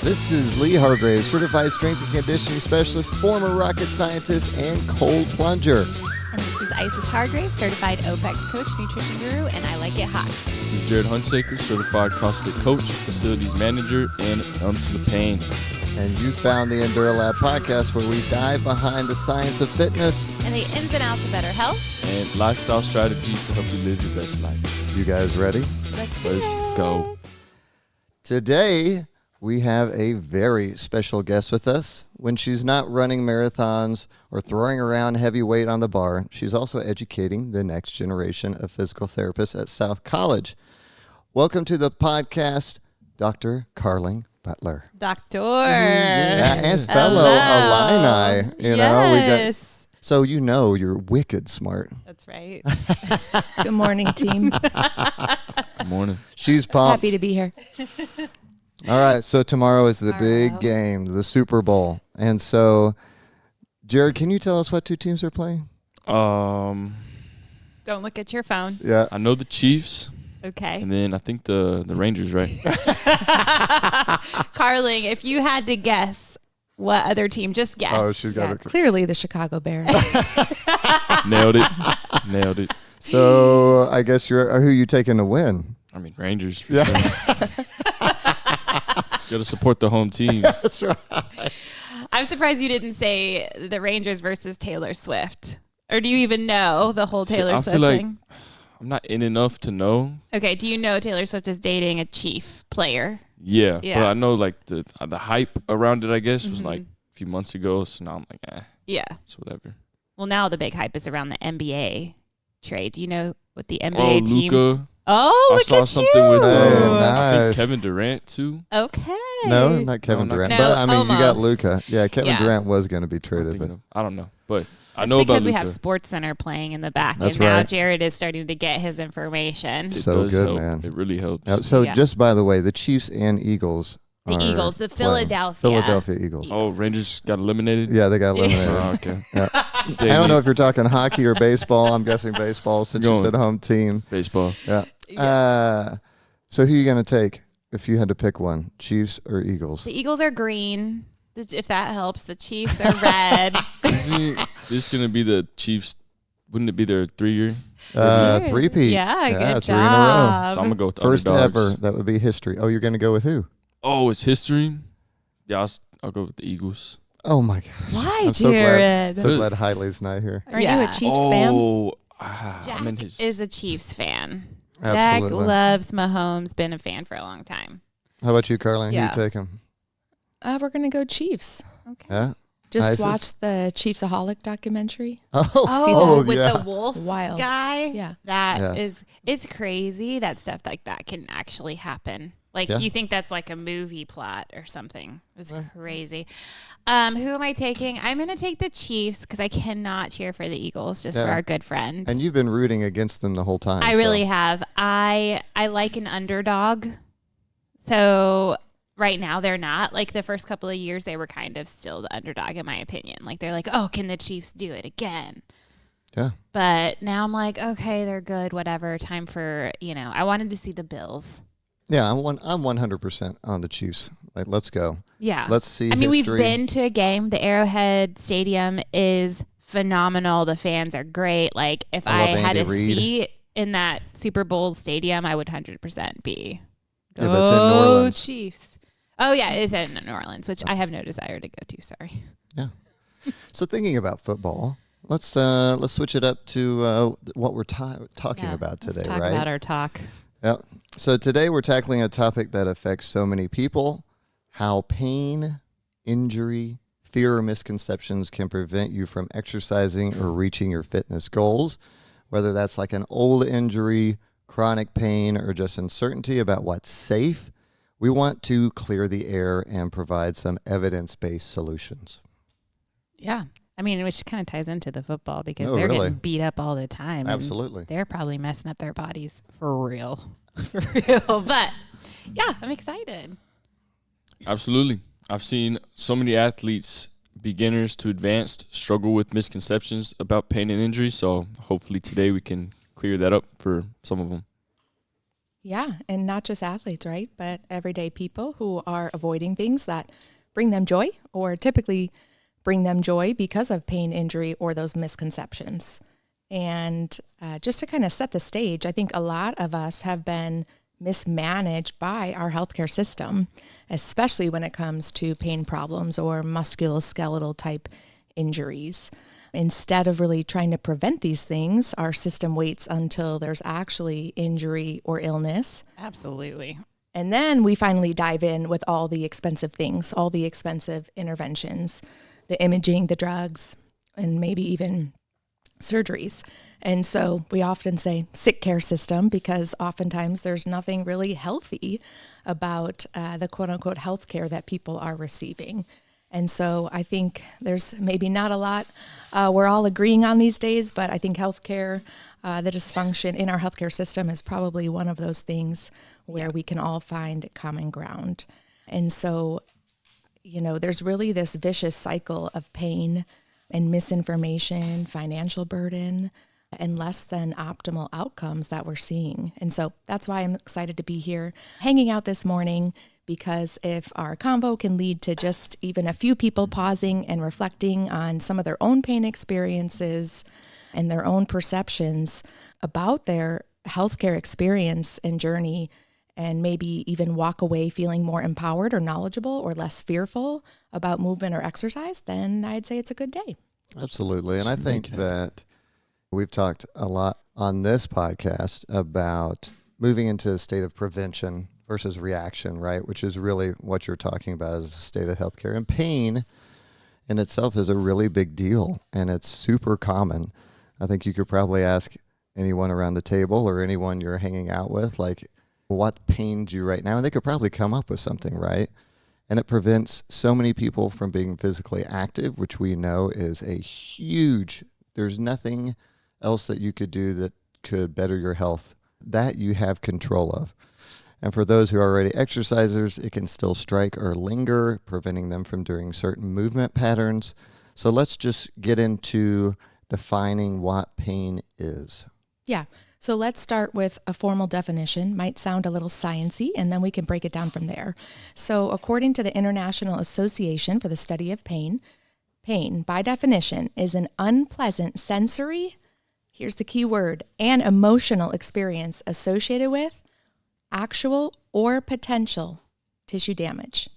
This is Lee Hargrave, certified strength and conditioning specialist, former rocket scientist, and cold plunger. And this is Isis Hargrave, certified OPEX coach, nutrition guru, and I like it hot. This is Jarod Hunsaker, certified CrossFit coach, facilities manager, and to the pain. And you found the enduraLAB podcast, where we dive behind the science of fitness and the ins and outs of better health and lifestyle strategies to help you live your best life. You guys ready? Let's go. Today, we have a very special guest with us. When she's not running marathons or throwing around heavy weight on the bar, she's also educating the next generation of physical therapists at South College. Welcome to the podcast, Dr. Carling Butler. Doctor. Yeah, and fellow Illini. So you're wicked smart. That's right. Good morning, team. Good morning. She's pumped. Happy to be here. All right, so tomorrow is the big game, the Super Bowl. And so, Jarod, can you tell us what two teams are playing? Don't look at your phone. Yeah. I know the Chiefs. Okay. And then I think the Rangers, right? Carling, if you had to guess what other team, just guess. Oh, she's got it. Clearly the Chicago Bears. Nailed it. So I guess who are you taking to win? I mean, Rangers. Yeah. Got to support the home team. That's right. I'm surprised you didn't say the Rangers versus Taylor Swift. Or do you even know the whole Taylor Swift feel like thing? I'm not in enough to know. Okay, do you know Taylor Swift is dating a Chief player? Yeah. Yeah. But I know like the hype around it, I guess, was like a few months ago. So now I'm like, Yeah. it's whatever. Well, now the big hype is around the NBA trade. Do you know what the NBA team? Luka. Oh, I look saw at something you. with Hey, I nice. think Kevin Durant too. Okay. No, not Kevin No, Durant. not- But I mean, No, you got almost. Luka. Yeah, Kevin Yeah. Durant was going to be I'm traded. thinking But of- I don't know, but I It's know about because we Luka. have SportsCenter playing in the back, That's and now right. Jarod is starting to get his information. It So does good, help. man. It really helps. so Yeah. just by the way, the Chiefs and Eagles The are Eagles, the playing. Philadelphia Eagles. Oh, Rangers got eliminated? Yeah, they got eliminated. Oh, okay. Yeah. I don't know if you're talking hockey or baseball. I'm guessing baseball since you Going. said home team. Baseball. Yeah. So who are you going to take if you had to pick one, Chiefs or Eagles? The Eagles are green, if that helps. The Chiefs are red. Isn't this going to be the Chiefs? Wouldn't it be their 3-year? Three-peat. Yeah, good three in a row. job. So I'm going to go with the First underdogs. ever. That would be history. Oh, you're going to go with who? Oh, it's history? Yeah, I'll go with the Eagles. Oh, my gosh. Why, I'm so glad, Jarod? so glad Hiley's not here. Aren't you a Chiefs fan? Oh, Jack I'm in his. is a Chiefs fan. Absolutely. Jack loves Mahomes, been a fan for a long time. How about you, Carlin? Yeah. Who you taking? We're going to go Chiefs. Okay. Yeah? Just Isis? watch the Chiefsaholic documentary. Oh, with yeah. the wolf Wild. guy? Yeah. That Yeah. is, it's crazy that stuff like that can actually happen. Like, Yeah. you think that's like a movie plot or something. It's crazy. Who am I taking? I'm going to take the Chiefs because I cannot cheer for the Eagles just for Yeah. our good friend. And you've been rooting against them the whole time. I so. really have. I like an underdog. So right now they're not. Like the first couple of years they were kind of still the underdog in my opinion. Like they're like, "Oh, can the Chiefs do it again?" Yeah. But now I'm like, "Okay, they're good, whatever. Time for, I wanted to see the Bills." Yeah, I'm 100% on the Chiefs. Like, let's go. Yeah. Let's see I mean, history. we've been to a game. The Arrowhead Stadium is phenomenal. The fans are great. Like if I I, love had a Andy Reid. seat in that Super Bowl stadium, I would 100% be Yeah, but it's in New Orleans. Chiefs. Oh yeah, it is in New Orleans, which I have no desire to go to. Sorry. Yeah. So thinking about football, let's switch it up to what we're talking about today, Let's talk right? about our talk. Yeah. So today we're tackling a topic that affects so many people: how pain, injury, fear, or misconceptions can prevent you from exercising or reaching your fitness goals, whether that's like an old injury, chronic pain, or just uncertainty about what's safe. We want to clear the air and provide some evidence-based solutions. Yeah. I mean, which kind of ties into the football because Oh, they're really? getting beat up all the time. and Absolutely. They're probably messing up their bodies for real. For real. But yeah, I'm excited. Absolutely. I've seen so many athletes, beginners to advanced, struggle with misconceptions about pain and injury. So hopefully today we can clear that up for some of them. Yeah, and not just athletes, right? But everyday people who are avoiding things that bring them joy or typically bring them joy because of pain, injury, or those misconceptions. And just to kind of set the stage, I think a lot of us have been mismanaged by our healthcare system, especially when it comes to pain problems or musculoskeletal type injuries. Instead of really trying to prevent these things, our system waits until there's actually injury or illness. Absolutely. And then we finally dive in with all the expensive things, all the expensive interventions, the imaging, the drugs, and maybe even surgeries. And so we often say sick care system because oftentimes there's nothing really healthy about the quote unquote healthcare that people are receiving. And so I think there's maybe not a lot we're all agreeing on these days, but I think healthcare, the dysfunction in our healthcare system is probably one of those things where we can all find common ground. And so, there's really this vicious cycle of pain and misinformation, financial burden, and less than optimal outcomes that we're seeing. And so that's why I'm excited to be here hanging out this morning, because if our convo can lead to just even a few people pausing and reflecting on some of their own pain experiences and their own perceptions about their healthcare experience and journey, and maybe even walk away feeling more empowered or knowledgeable or less fearful about movement or exercise, then I'd say it's a good day. Absolutely. And I think that we've talked a lot on this podcast about moving into a state of prevention versus reaction, right? Which is really what you're talking about as a state of healthcare. And pain in itself is a really big deal, and it's super common. I think you could probably ask anyone around the table or anyone you're hanging out with, like, what pains you right now? And they could probably come up with something, right? And it prevents so many people from being physically active, which we know is a huge, there's nothing else that you could do that could better your health that you have control of. And for those who are already exercisers, it can still strike or linger, preventing them from doing certain movement patterns. So let's just get into defining what pain is. Yeah. So let's start with a formal definition. Might sound a little sciencey, and then we can break it down from there. So according to the International Association for the Study of Pain, pain, by definition, is an unpleasant sensory, here's the key word, and emotional experience associated with actual or potential tissue damage.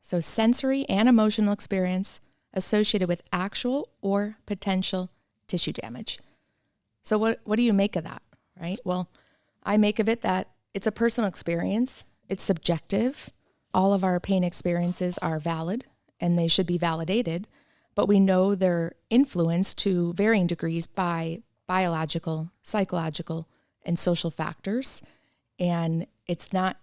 So sensory and emotional experience associated with actual or potential tissue damage. So what do you make of that, right? Well, I make of it that it's a personal experience. It's subjective. All of our pain experiences are valid and they should be validated, but we know they're influenced to varying degrees by biological, psychological, and social factors. And it's not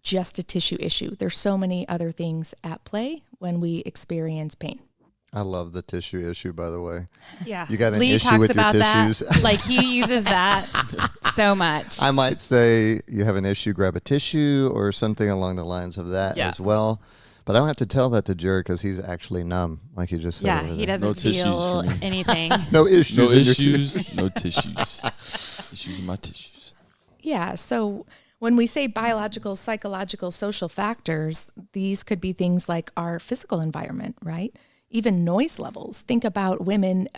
just a tissue issue. There's so many other things at play when we experience pain. I love the tissue issue, by the way. Yeah. You got an Lee issue talks with your about tissues. that. Like he uses that so much. I might say you have an issue, grab a tissue or something along the lines of that as well. But I don't have to tell that to Jarod because he's actually numb, like you just said. Yeah, he doesn't No tissues feel for me. anything. No issues. No in your issues, no tissues. Issues in my tissues. Yeah, so when we say biological, psychological, social factors, these could be things like our physical environment, right? Even noise levels. Think about women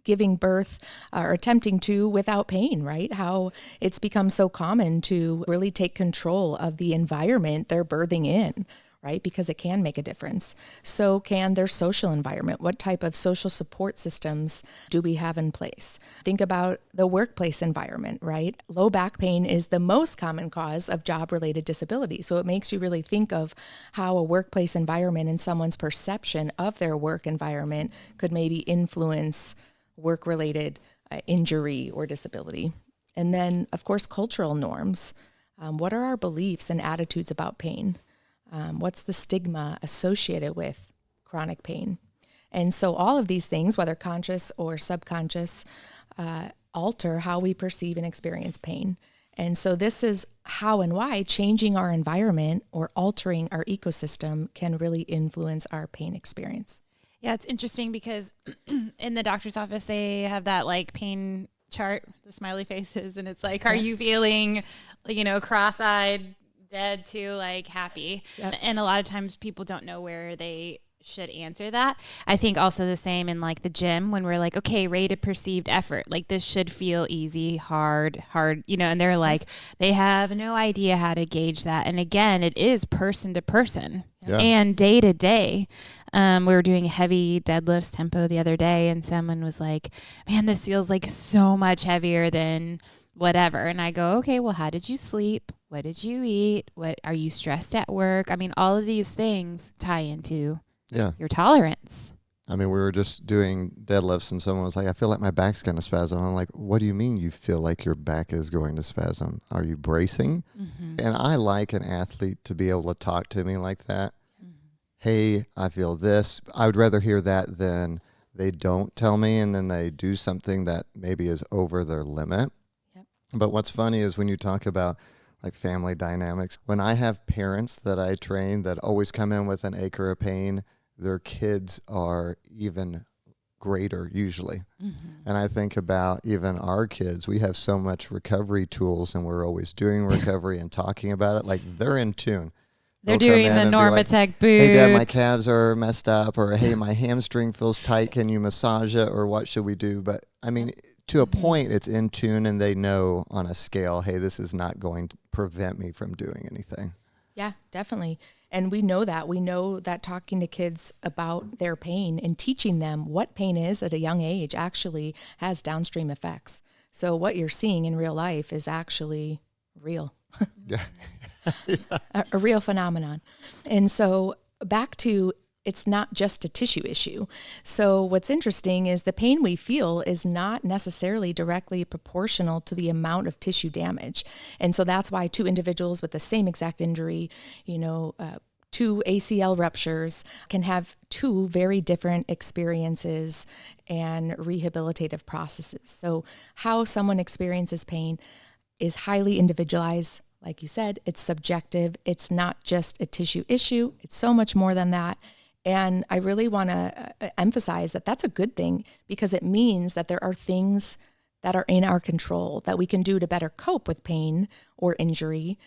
giving birth or attempting to without pain, right? How it's become so common to really take control of the environment they're birthing in, right? Because it can make a difference. So can their social environment. What type of social support systems do we have in place? Think about the workplace environment, right? Low back pain is the most common cause of job-related disability. So it makes you really think of how a workplace environment and someone's perception of their work environment could maybe influence work-related injury or disability. And then, of course, cultural norms. What are our beliefs and attitudes about pain? What's the stigma associated with chronic pain? And so all of these things, whether conscious or subconscious, alter how we perceive and experience pain. And so this is how and why changing our environment or altering our ecosystem can really influence our pain experience. Yeah, it's interesting because in the doctor's office, they have that like pain chart, the smiley faces, and it's like, are you feeling, cross-eyed, dead to like happy? Yep. And a lot of times people don't know where they should answer that. I think also the same in like the gym when we're like, okay, rated perceived effort. Like this should feel easy, hard, and they're like, they have no idea how to gauge that. And again, it is person to person and day to day. We were doing heavy deadlifts tempo the other day and someone was like, man, this feels like so much heavier than whatever. And I go, okay, well, how did you sleep? What did you eat? What are you stressed at work? I mean, all of these things tie into your tolerance. I mean, we were just doing deadlifts and someone was like, I feel like my back's going to spasm. I'm like, what do you mean you feel like your back is going to spasm? Are you bracing? Mm-hmm. And I like an athlete to be able to talk to me like that. Mm-hmm. Hey, I feel this. I would rather hear that than they don't tell me and then they do something that maybe is over their limit. Yep. But what's funny is when you talk about like family dynamics, when I have parents that I train that always come in with an ache or a pain, their kids are even greater usually. Mm-hmm. And I think about even our kids, we have so much recovery tools and we're always doing recovery and talking about it. Like they're in tune. They're doing the Normatec boots. Hey, Dad, my calves are messed up, or hey, my hamstring feels tight. Can you massage it, or what should we do? But I mean, to a point, it's in tune, and they know on a scale, hey, this is not going to prevent me from doing anything. Yeah, definitely. And we know that. We know that talking to kids about their pain and teaching them what pain is at a young age actually has downstream effects. So what you're seeing in real life is actually real. Yeah. a real phenomenon. And so back to, it's not just a tissue issue. So what's interesting is the pain we feel is not necessarily directly proportional to the amount of tissue damage. And so that's why two individuals with the same exact injury, two ACL ruptures can have two very different experiences and rehabilitative processes. So how someone experiences pain is highly individualized. Like you said, it's subjective. It's not just a tissue issue. It's so much more than that. And I really want to emphasize that that's a good thing because it means that there are things that are in our control that we can do to better cope with pain or injury.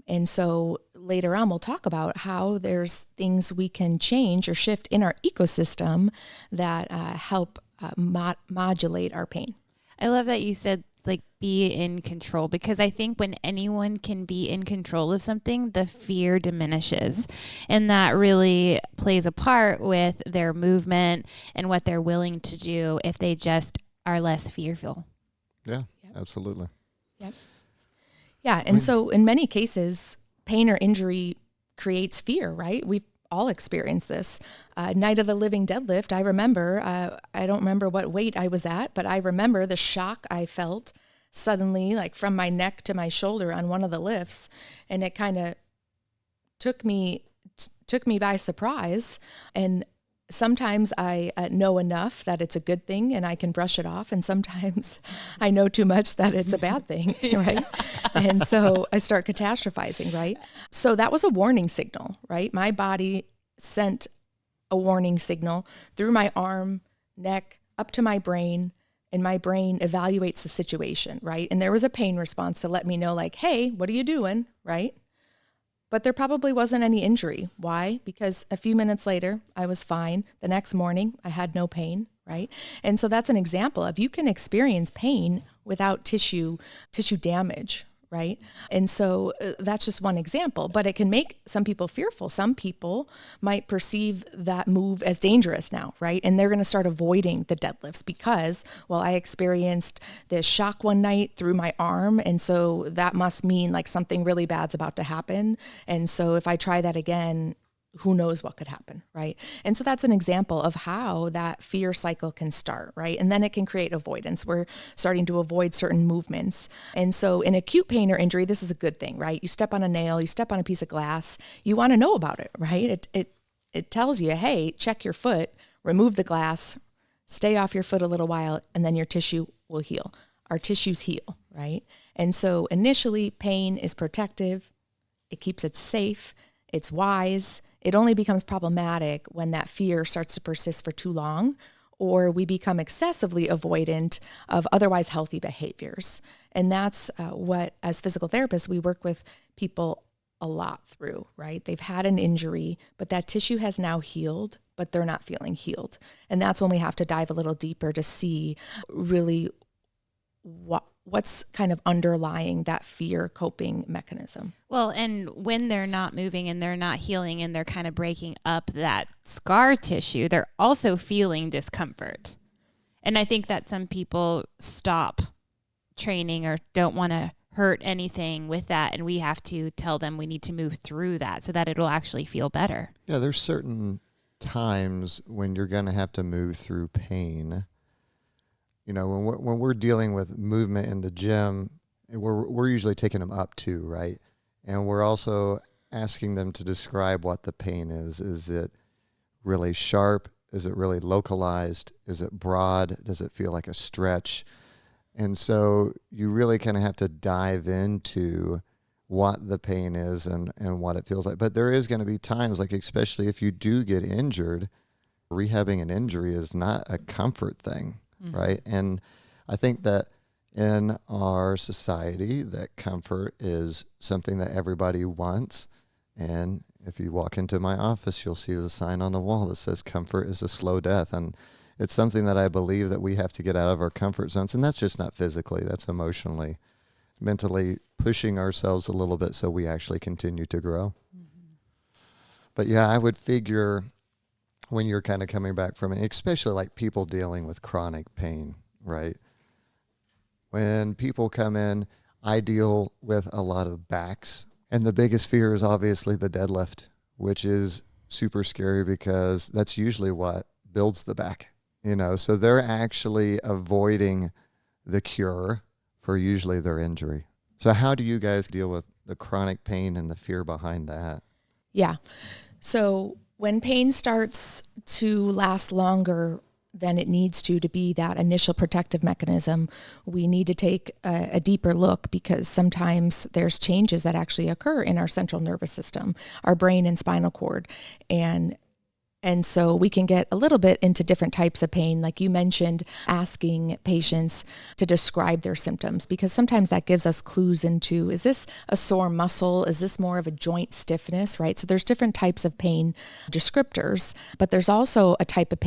And so later on, we'll talk about how there's things we can change or shift in our ecosystem that help modulate our pain. I love that you said like be in control, because I think when anyone can be in control of something, the fear diminishes. And that really plays a part with their movement and what they're willing to do if they just are less fearful. Yeah, absolutely. Yep. Yeah. And so in many cases, pain or injury creates fear, right? We've all experienced this. Night of the living deadlift, I remember, I don't remember what weight I was at, but I remember the shock I felt suddenly, like from my neck to my shoulder on one of the lifts. And it kind of took me by surprise. And sometimes I know enough that it's a good thing and I can brush it off. And sometimes I know too much that it's a bad thing, right? And so I start catastrophizing, right? So that was a warning signal, right? My body sent a warning signal through my arm, neck, up to my brain, and my brain evaluates the situation, right? And there was a pain response to let me know like, hey, what are you doing, right? But there probably wasn't any injury. Why? Because a few minutes later, I was fine. The next morning, I had no pain, right? And so that's an example of you can experience pain without tissue damage, right? And so that's just one example, but it can make some people fearful. Some people might perceive that move as dangerous now, right? And they're going to start avoiding the deadlifts because, well, I experienced this shock one night through my arm, and so that must mean like something really bad's about to happen. And so if I try that again, who knows what could happen, right? And so that's an example of how that fear cycle can start, right? And then it can create avoidance. We're starting to avoid certain movements. And so in acute pain or injury, this is a good thing, right? You step on a nail, you step on a piece of glass, you want to know about it, right? It tells you, hey, check your foot, remove the glass, stay off your foot a little while, and then your tissue will heal. Our tissues heal, right? And so initially, pain is protective. It keeps it safe. It's wise. It only becomes problematic when that fear starts to persist for too long or we become excessively avoidant of otherwise healthy behaviors. And that's what, as physical therapists, we work with people a lot through, right? They've had an injury, but that tissue has now healed, but they're not feeling healed. And that's when we have to dive a little deeper to see really what's kind of underlying that fear coping mechanism. Well, and when they're not moving and they're not healing and they're kind of breaking up that scar tissue, they're also feeling discomfort. And I think that some people stop training or don't want to hurt anything with that, and we have to tell them we need to move through that so that it'll actually feel better. Yeah, there's certain times when you're going to have to move through pain. You know, when we're dealing with movement in the gym, we're usually taking them up too, right? And we're also asking them to describe what the pain is. Is it really sharp? Is it really localized? Is it broad? Does it feel like a stretch? And so you really kind of have to dive into what the pain is and what it feels like. But there is going to be times, like especially if you do get injured, rehabbing an injury is not a comfort thing, right? And I think that in our society, that comfort is something that everybody wants. And if you walk into my office, you'll see the sign on the wall that says comfort is a slow death. And it's something that I believe that we have to get out of our comfort zones. And that's just not physically, that's emotionally, mentally pushing ourselves a little bit so we actually continue to grow. But yeah, I would figure when you're kind of coming back from it, especially like people dealing with chronic pain, right? When people come in, I deal with a lot of backs. And the biggest fear is obviously the deadlift, which is super scary because that's usually what builds the back, you know? So they're actually avoiding the cure for usually their injury. So how do you guys deal with the chronic pain and the fear behind that? Yeah. So when pain starts to last longer than it needs to be that initial protective mechanism, we need to take a deeper look because sometimes there's changes that actually occur in our central nervous system, our brain and spinal cord. And so we can get a little bit into different types of pain. Like you mentioned, asking patients to describe their symptoms, because sometimes that gives us clues into, is this a sore muscle? Is this more of a joint stiffness, right? So there's different types of pain descriptors, but there's also a type of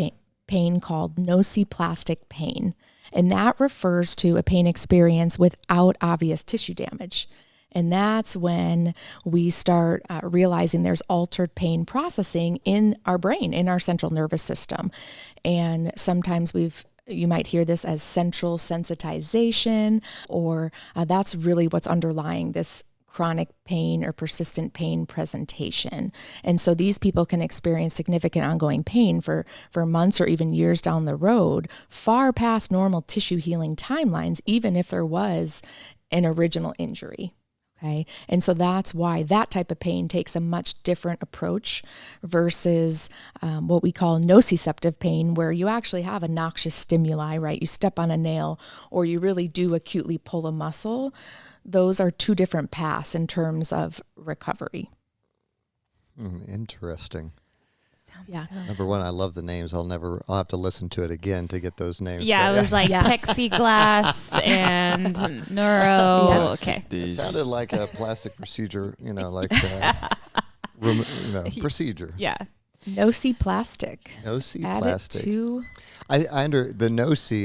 pain called nociplastic pain. And that refers to a pain experience without obvious tissue damage. And that's when we start realizing there's altered pain processing in our brain, in our central nervous system. And sometimes you might hear this as central sensitization, or that's really what's underlying this chronic pain or persistent pain presentation. And so these people can experience significant ongoing pain for months or even years down the road, far past normal tissue healing timelines, even if there was an original injury. Okay. And so that's why that type of pain takes a much different approach versus what we call nociceptive pain, where you actually have a noxious stimuli, right? You step on a nail or you really do acutely pull a muscle. Those are two different paths in terms of recovery. Interesting. Yeah. Number one, I love the names. I'll have to listen to it again to get those names. Yeah, right. it was like plexiglass and neuro. Yeah. Okay. It sounded like a plastic procedure, like procedure. Yeah. Nociplastic. Nociplastic. Add it to... I under the noci,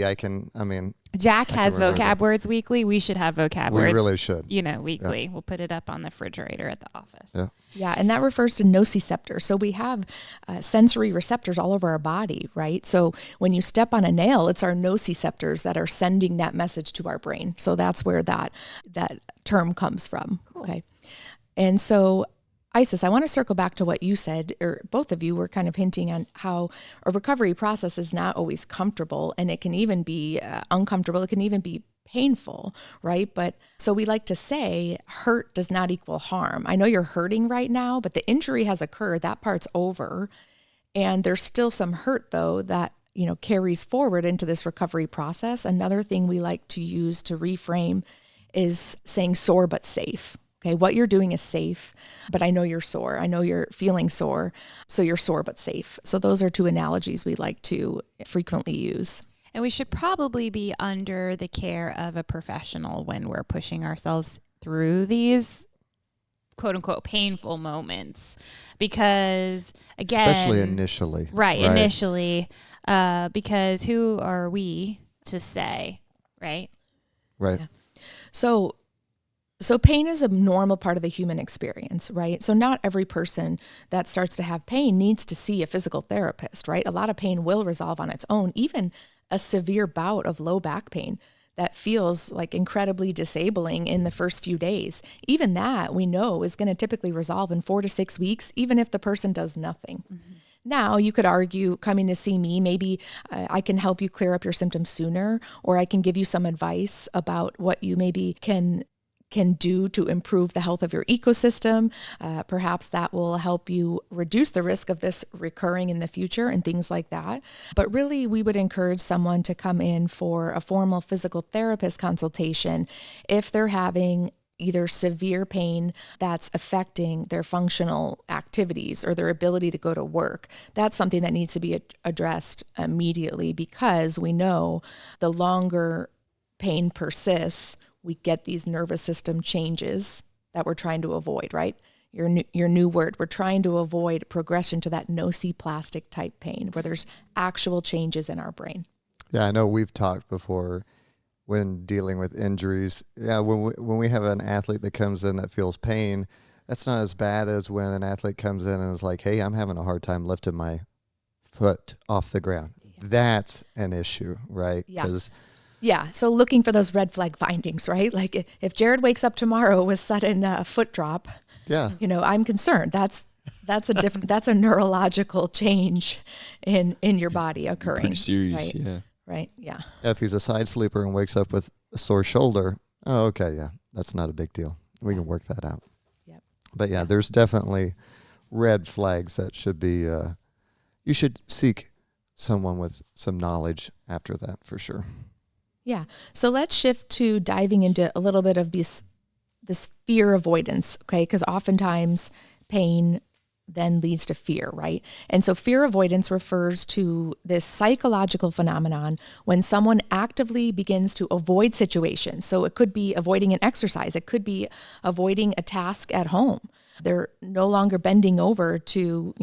Jack I has can remember vocab words weekly. We should have vocab we words. really should. Weekly. Yeah. We'll put it up on the refrigerator at the office. Yeah. Yeah, and that refers to nociceptors. So we have sensory receptors all over our body, right? So when you step on a nail, it's our nociceptors that are sending that message to our brain. So that's where that term comes from. Cool. Okay. And so Isis, I want to circle back to what you said, or both of you were kind of hinting on how a recovery process is not always comfortable, and it can even be uncomfortable. It can even be painful, right? But so we like to say hurt does not equal harm. I know you're hurting right now, but the injury has occurred. That part's over. And there's still some hurt though that, carries forward into this recovery process. Another thing we like to use to reframe is saying sore but safe. Okay, what you're doing is safe, but I know you're sore. I know you're feeling sore, so you're sore but safe. So those are two analogies we like to frequently use. And we should probably be under the care of a professional when we're pushing ourselves through these quote unquote painful moments, because again, especially initially. Right. Initially, because who are we to say, right? Right. Yeah. So pain is a normal part of the human experience, right? So not every person that starts to have pain needs to see a physical therapist, right? A lot of pain will resolve on its own. Even a severe bout of low back pain that feels like incredibly disabling in the first few days, even that we know is going to typically resolve in 4 to 6 weeks, even if the person does nothing. Mm-hmm. Now, you could argue coming to see me, maybe I can help you clear up your symptoms sooner, or I can give you some advice about what you maybe can do to improve the health of your ecosystem. Perhaps that will help you reduce the risk of this recurring in the future and things like that. But really, we would encourage someone to come in for a formal physical therapist consultation if they're having either severe pain that's affecting their functional activities or their ability to go to work. That's something that needs to be addressed immediately, because we know the longer pain persists, we get these nervous system changes that we're trying to avoid, right? Your new word. We're trying to avoid progression to that nociplastic type pain where there's actual changes in our brain. Yeah, I know we've talked before when dealing with injuries. Yeah, when we have an athlete that comes in that feels pain, that's not as bad as when an athlete comes in and is like, hey, I'm having a hard time lifting my foot off the ground. Yeah. That's an issue, right? Yeah. So looking for those red flag findings, right? Like if Jarod wakes up tomorrow with sudden foot drop, I'm concerned. That's a different, that's a neurological change in your body occurring. Pretty serious, right? Yeah. Right. Yeah. If he's a side sleeper and wakes up with a sore shoulder, oh, okay. Yeah. That's not a big deal. We can work that out. Yep. But yeah, there's definitely red flags that should be, you should seek someone with some knowledge after that for sure. Yeah. So let's shift to diving into a little bit of this fear avoidance, okay? Because oftentimes pain then leads to fear, right? And so fear avoidance refers to this psychological phenomenon when someone actively begins to avoid situations. So it could be avoiding an exercise. It could be avoiding a task at home. They're no longer bending over to,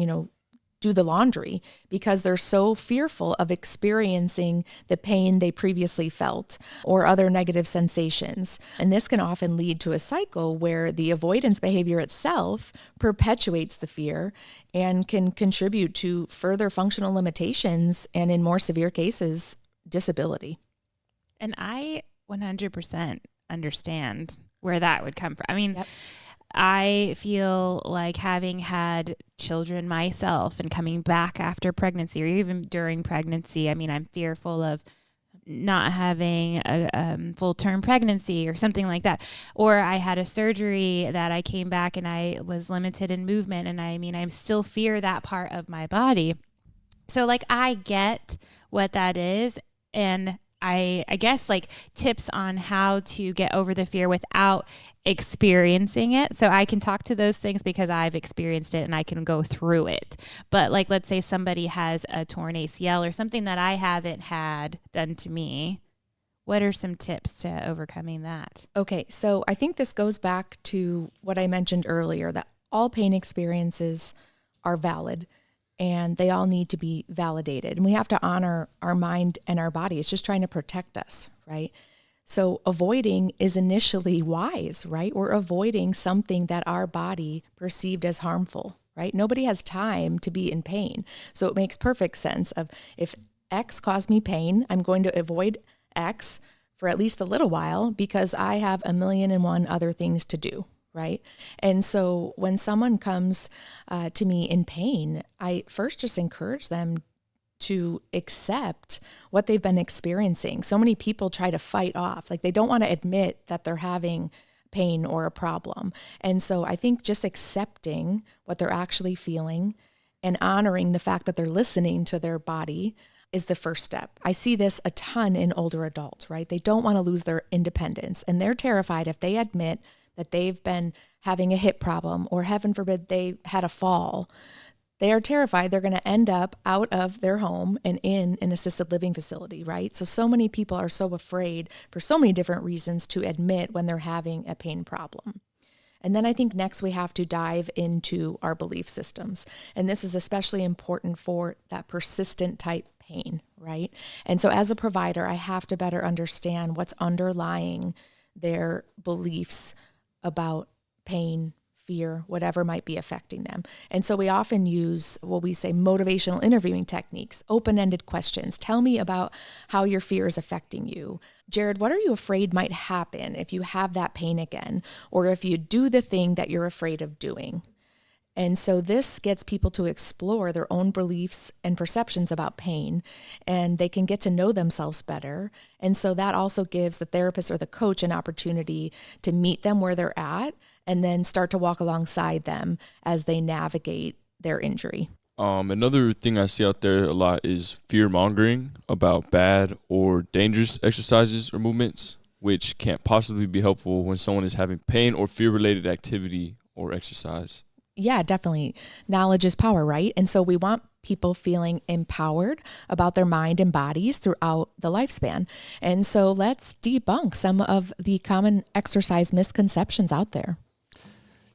do the laundry because they're so fearful of experiencing the pain they previously felt or other negative sensations. And this can often lead to a cycle where the avoidance behavior itself perpetuates the fear and can contribute to further functional limitations and, in more severe cases, disability. And I 100% understand where that would come from. I mean, yep. I feel like having had children myself and coming back after pregnancy or even during pregnancy, I mean, I'm fearful of not having a full-term pregnancy or something like that. Or I had a surgery that I came back and I was limited in movement. And I still fear that part of my body. So like, I get what that is. And I guess like tips on how to get over the fear without experiencing it. So I can talk to those things because I've experienced it and I can go through it. But like, let's say somebody has a torn ACL or something that I haven't had done to me. What are some tips to overcoming that? Okay. So I think this goes back to what I mentioned earlier, that all pain experiences are valid. And they all need to be validated. And we have to honor our mind and our body. It's just trying to protect us, right? So avoiding is initially wise, right? We're avoiding something that our body perceived as harmful, right? Nobody has time to be in pain. So it makes perfect sense of if X caused me pain, I'm going to avoid X for at least a little while because I have 1,000,001 other things to do. Right. And so when someone comes to me in pain, I first just encourage them to accept what they've been experiencing. So many people try to fight off, like they don't want to admit that they're having pain or a problem. And so I think just accepting what they're actually feeling and honoring the fact that they're listening to their body is the first step. I see this a ton in older adults, right? They don't want to lose their independence and they're terrified if they admit that they've been having a hip problem, or heaven forbid they had a fall, they are terrified they're going to end up out of their home and in an assisted living facility, right? So many people are so afraid for so many different reasons to admit when they're having a pain problem. And then I think next we have to dive into our belief systems. And this is especially important for that persistent type pain, right? And so as a provider, I have to better understand what's underlying their beliefs about pain, fear, whatever might be affecting them. And so we often use what we say motivational interviewing techniques, open-ended questions. Tell me about how your fear is affecting you. Jarod, what are you afraid might happen if you have that pain again, or if you do the thing that you're afraid of doing? And so this gets people to explore their own beliefs and perceptions about pain, and they can get to know themselves better. And so that also gives the therapist or the coach an opportunity to meet them where they're at and then start to walk alongside them as they navigate their injury. Another thing I see out there a lot is fear mongering about bad or dangerous exercises or movements, which can't possibly be helpful when someone is having pain or fear related activity or exercise. Yeah, definitely. Knowledge is power, right? And so we want people feeling empowered about their mind and bodies throughout the lifespan. And so let's debunk some of the common exercise misconceptions out there.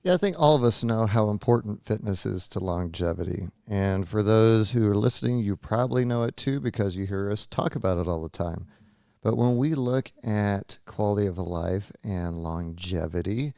Yeah, I think all of us know how important fitness is to longevity. And for those who are listening, you probably know it too because you hear us talk about it all the time. But when we look at quality of life and longevity,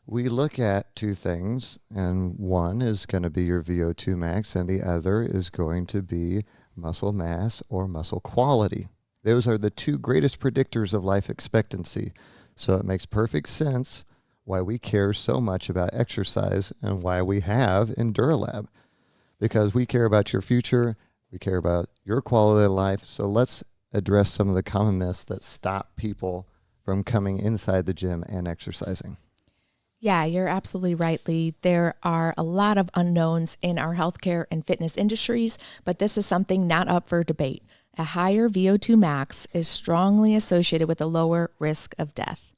we look at two things, and one is going to be your VO2 max, and the other is going to be muscle mass or muscle quality. Those are the two greatest predictors of life expectancy. So it makes perfect sense why we care so much about exercise and why we have enduraLAB, because we care about your future, we care about your quality of life. So let's address some of the common myths that stop people from coming inside the gym and exercising. Yeah, you're absolutely right, Lee. There are a lot of unknowns in our healthcare and fitness industries, but this is something not up for debate. A higher VO2 max is strongly associated with a lower risk of death.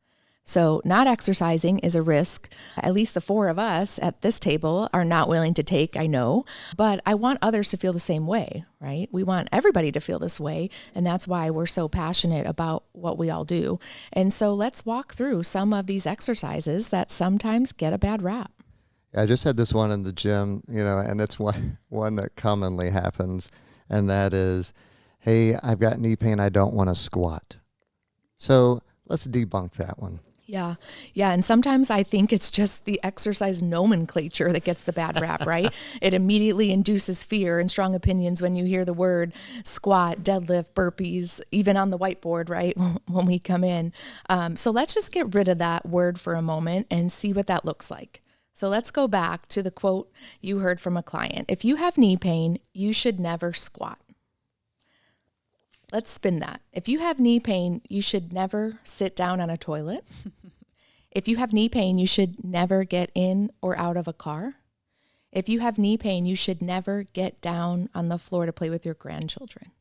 So not exercising is a risk at least the four of us at this table are not willing to take, I know, but I want others to feel the same way, right? We want everybody to feel this way, and that's why we're so passionate about what we all do. And so let's walk through some of these exercises that sometimes get a bad rap. I just had this one in the gym, and it's one that commonly happens, and that is, hey, I've got knee pain, I don't want to squat. So let's debunk that one. Yeah. And sometimes I think it's just the exercise nomenclature that gets the bad rap, right? It immediately induces fear and strong opinions when you hear the word squat, deadlift, burpees, even on the whiteboard, right? When we come in. So let's just get rid of that word for a moment and see what that looks like. So let's go back to the quote you heard from a client. If you have knee pain, you should never squat. Let's spin that. If you have knee pain, you should never sit down on a toilet. If you have knee pain, you should never get in or out of a car. If you have knee pain, you should never get down on the floor to play with your grandchildren.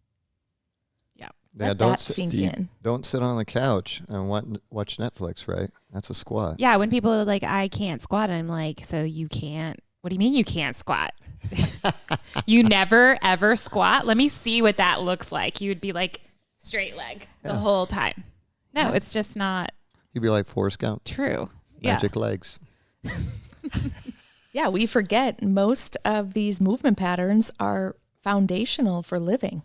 Yeah. Let that sink in. Don't sit on the couch and watch Netflix, right? That's a squat. Yeah, when people are like, I can't squat, I'm like, so you can't? What do you mean you can't squat? You never, ever squat? Let me see what that looks like. You would be like straight leg the whole time. No, it's just not You'd be like Forrest Gump. true. Magic legs. Yeah, we forget most of these movement patterns are foundational for living,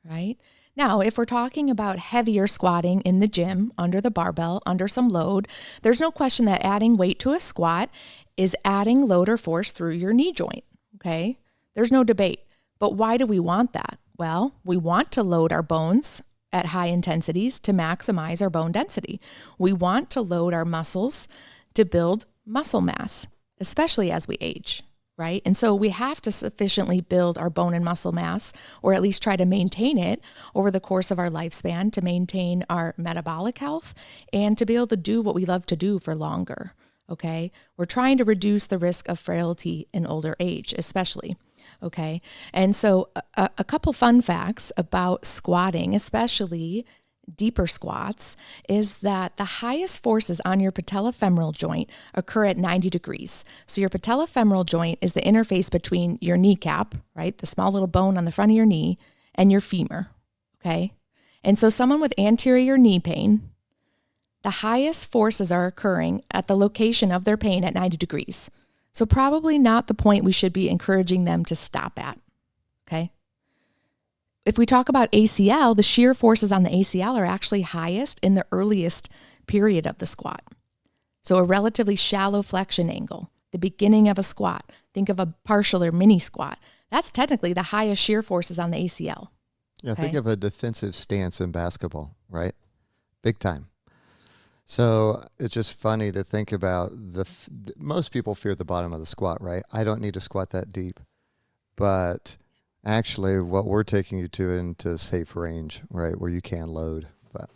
right? Now, if we're talking about heavier squatting in the gym, under the barbell, under some load, there's no question that adding weight to a squat is adding load or force through your knee joint, okay? There's no debate. But why do we want that? Well, we want to load our bones at high intensities to maximize our bone density. We want to load our muscles to build muscle mass, especially as we age, right? And so we have to sufficiently build our bone and muscle mass, or at least try to maintain it over the course of our lifespan to maintain our metabolic health and to be able to do what we love to do for longer, okay? We're trying to reduce the risk of frailty in older age, especially. Okay. And so a couple fun facts about squatting, especially deeper squats is that the highest forces on your patellofemoral joint occur at 90 degrees. So your patellofemoral joint is the interface between your kneecap, right, the small little bone on the front of your knee, and your femur, okay? And so someone with anterior knee pain, the highest forces are occurring at the location of their pain at 90 degrees. So probably not the point we should be encouraging them to stop at, okay? If we talk about ACL, the shear forces on the ACL are actually highest in the earliest period of the squat. So a relatively shallow flexion angle, the beginning of a squat, think of a partial or mini squat. That's technically the highest shear forces on the ACL. Yeah, Okay. think of a defensive stance in basketball, right? Big time. So it's just funny to think about most people fear the bottom of the squat, right? I don't need to squat that deep. But actually what we're taking you to into safe range, right, where you can load. But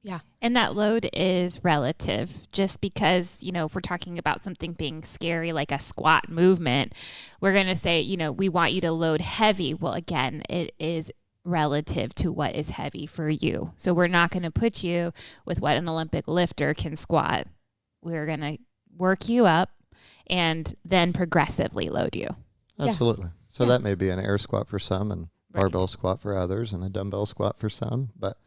Yeah. And that load is relative. Just because, if we're talking about something being scary like a squat movement, we're going to say, we want you to load heavy. Well, again, it is relative to what is heavy for you. So we're not going to put you with what an Olympic lifter can squat. We're going to work you up and then progressively load you. absolutely. So Yeah. that may be an air squat for some and Right. barbell squat for others and a dumbbell squat for some. But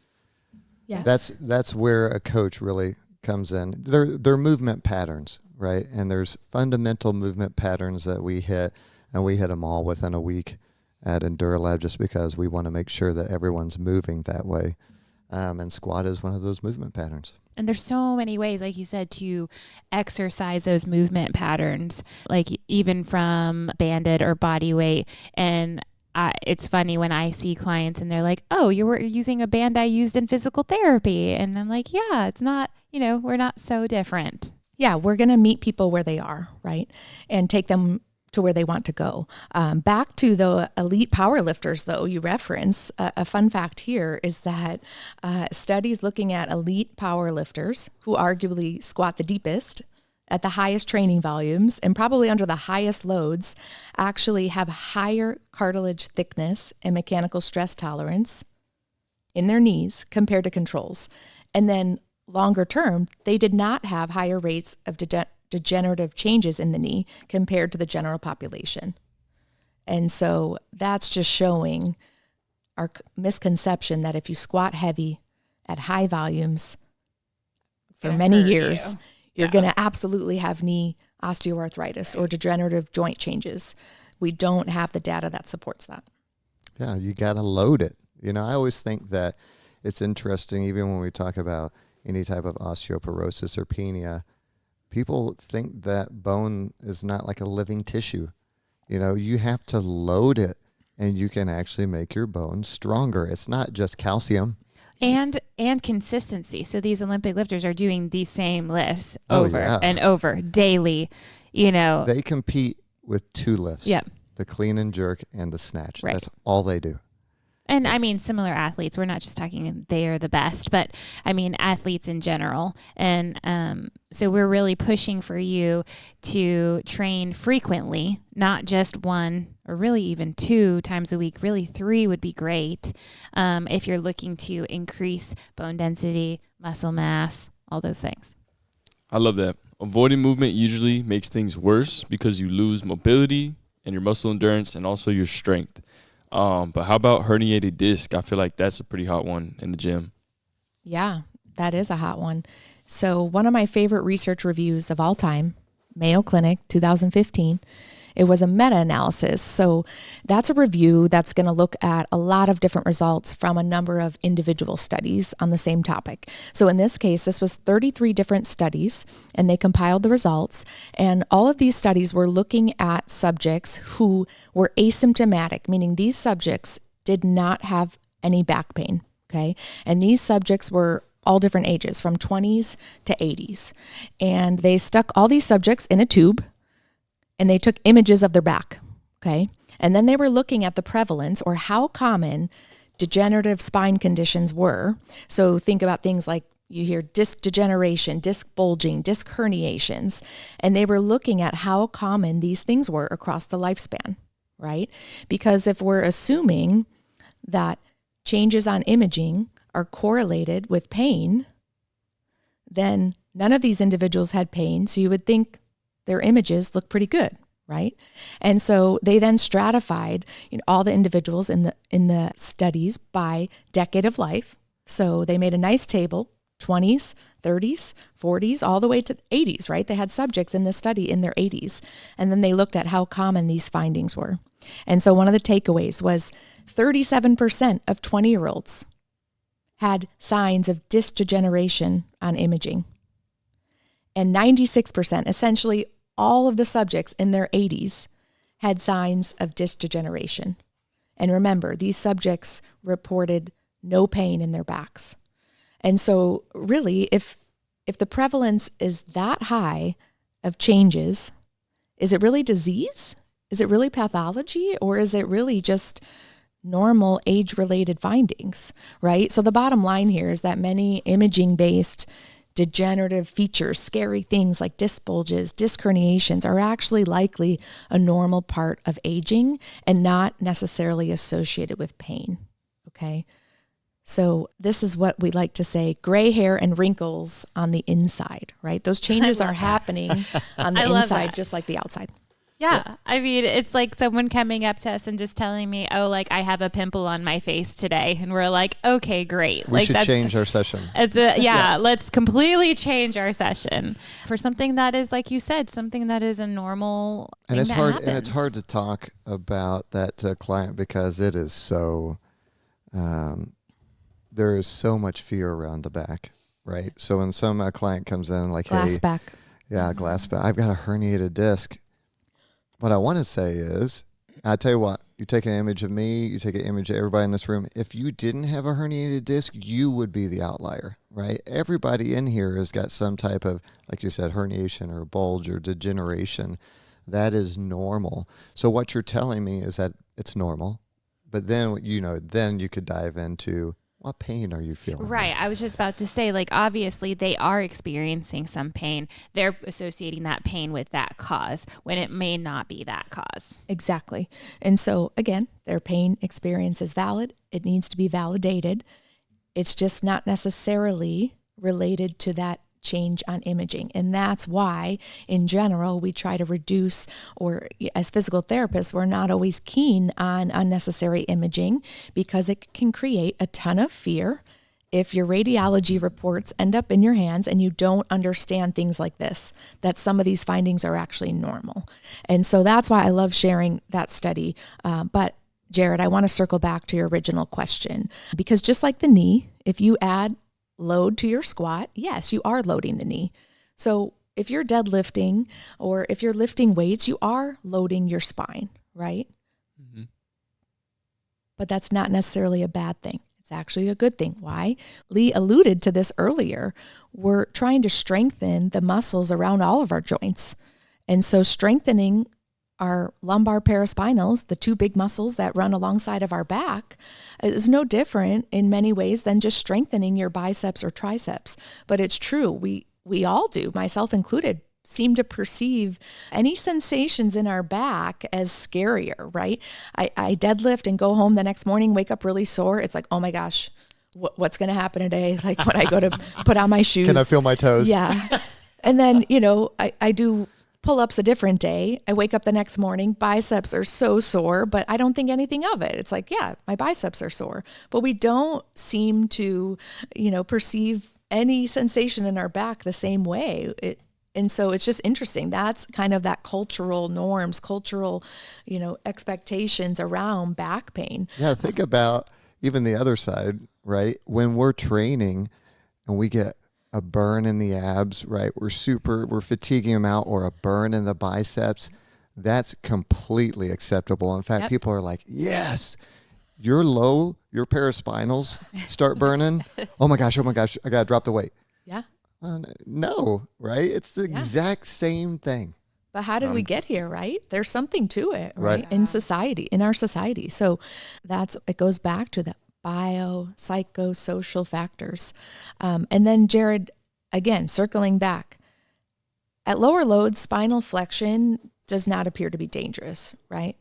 Yeah. that's where a coach really comes in. They're movement patterns, right? And there's fundamental movement patterns that we hit, and we hit them all within a week at enduraLAB just because we want to make sure that everyone's moving that way. And squat is one of those movement patterns. And there's so many ways, like you said, to exercise those movement patterns, like even from banded or body weight. And it's funny when I see clients and they're like, oh, you were using a band I used in physical therapy. And I'm like, yeah, it's not, we're not so different. Yeah, we're going to meet people where they are, right? And take them to where they want to go. Back to the elite powerlifters, though, you reference, a fun fact here is that studies looking at elite powerlifters who arguably squat the deepest at the highest training volumes and probably under the highest loads actually have higher cartilage thickness and mechanical stress tolerance in their knees compared to controls. And then longer term, they did not have higher rates of degenerative changes in the knee compared to the general population. And so that's just showing our misconception that if you squat heavy at high volumes for Gonna many hurt years, you. you're Yeah. going to absolutely have knee osteoarthritis or degenerative joint changes. We don't have the data that supports that. Yeah, you got to load it. I always think that it's interesting, even when we talk about any type of osteoporosis or penia, people think that bone is not like a living tissue. You have to load it, and you can actually make your bone stronger. It's not just calcium. And consistency. So these Olympic lifters are doing these same lifts Oh, over yeah. and over daily, They compete with two lifts. Yep. The clean and jerk and the snatch. Right. That's all they do. And I mean, similar athletes, we're not just talking they are the best, but I mean, athletes in general. And so we're really pushing for you to train frequently, not just one or really even 2 times a week. Really 3 would be great if you're looking to increase bone density, muscle mass, all those things. I love that. Avoiding movement usually makes things worse because you lose mobility and your muscle endurance and also your strength. But how about herniated disc? I feel like that's a pretty hot one in the gym. Yeah, that is a hot one. So one of my favorite research reviews of all time, Mayo Clinic, 2015, it was a meta-analysis. So that's a review that's going to look at a lot of different results from a number of individual studies on the same topic. So in this case, this was 33 different studies, and they compiled the results. And all of these studies were looking at subjects who were asymptomatic, meaning these subjects did not have any back pain, okay? And these subjects were all different ages, from 20s to 80s. And they stuck all these subjects in a tube, and they took images of their back, okay? And then they were looking at the prevalence or how common degenerative spine conditions were. So think about things like you hear disc degeneration, disc bulging, disc herniations, and they were looking at how common these things were across the lifespan, right? Because if we're assuming that changes on imaging are correlated with pain, then none of these individuals had pain. So you would think their images look pretty good, right? And so they then stratified all the individuals in the studies by decade of life. So they made a nice table, 20s, 30s, 40s, all the way to 80s, right? They had subjects in this study in their 80s. And then they looked at how common these findings were. And so one of the takeaways was 37% of 20-year-olds had signs of disc degeneration on imaging. And 96%, essentially all of the subjects in their 80s, had signs of disc degeneration. And remember, these subjects reported no pain in their backs. And so really, if the prevalence is that high of changes, is it really disease? Is it really pathology? Or is it really just normal age-related findings, right? So the bottom line here is that many imaging-based degenerative features, scary things like disc bulges, disc herniations, are actually likely a normal part of aging and not necessarily associated with pain, okay? So this is what we like to say, gray hair and wrinkles on the inside, right? Those changes are happening on the inside just like the outside. Yeah. I mean, it's like someone coming up to us and just telling me, oh, like I have a pimple on my face today. And we're like, okay, great. We should change our session. Let's completely change our session for something that is, like you said, something that is a normal thing it's that hard. happens. And it's hard to talk about that to a client because it is so, there is so much fear around the back, right? So when some client comes in like, Glass back. Yeah, glass back. I've got a herniated disc. What I want to say is, I tell you what, you take an image of me, you take an image of everybody in this room. If you didn't have a herniated disc, you would be the outlier, right? Everybody in here has got some type of, like you said, herniation or bulge or degeneration. That is normal. So what you're telling me is that it's normal. But then, then you could dive into, what pain are you feeling? Right. I was just about to say, like, obviously they are experiencing some pain. They're associating that pain with that cause when it may not be that cause. Exactly. And so again, their pain experience is valid. It needs to be validated. It's just not necessarily related to that change on imaging. And that's why, in general, we try to reduce, or as physical therapists, we're not always keen on unnecessary imaging because it can create a ton of fear if your radiology reports end up in your hands and you don't understand things like this, that some of these findings are actually normal. And so that's why I love sharing that study. But Jarod, I want to circle back to your original question, because just like the knee, if you add load to your squat, yes, you are loading the knee. So if you're deadlifting or if you're lifting weights, you are loading your spine, right? Mm-hmm. But that's not necessarily a bad thing. It's actually a good thing. Why? Lee alluded to this earlier. We're trying to strengthen the muscles around all of our joints. And so strengthening our lumbar paraspinals, the two big muscles that run alongside of our back, is no different in many ways than just strengthening your biceps or triceps. But it's true, we all do, myself included, seem to perceive any sensations in our back as scarier, right? I deadlift and go home the next morning, wake up really sore. It's like, oh my gosh, what's going to happen today? Like when I go to put on my shoes. Can I feel my toes? Yeah. And then, I do pull-ups a different day. I wake up the next morning, biceps are so sore, but I don't think anything of it. It's like, yeah, my biceps are sore, but we don't seem to, perceive any sensation in our back the same way. And so it's just interesting. That's kind of that cultural norms, cultural, expectations around back pain. Yeah, think about even the other side, right? When we're training and we get a burn in the abs, right? We're fatiguing them out, or a burn in the biceps. That's completely acceptable. In fact, people are like, yes, you're low, your paraspinals start burning. Oh my gosh, I got to drop the weight. Yeah. No, right? It's the exact same thing. But how did we get here, right? There's something to it, right? Right. In our society. So it goes back to the biopsychosocial factors. And then Jarod, again, circling back, at lower loads, spinal flexion does not appear to be dangerous, right?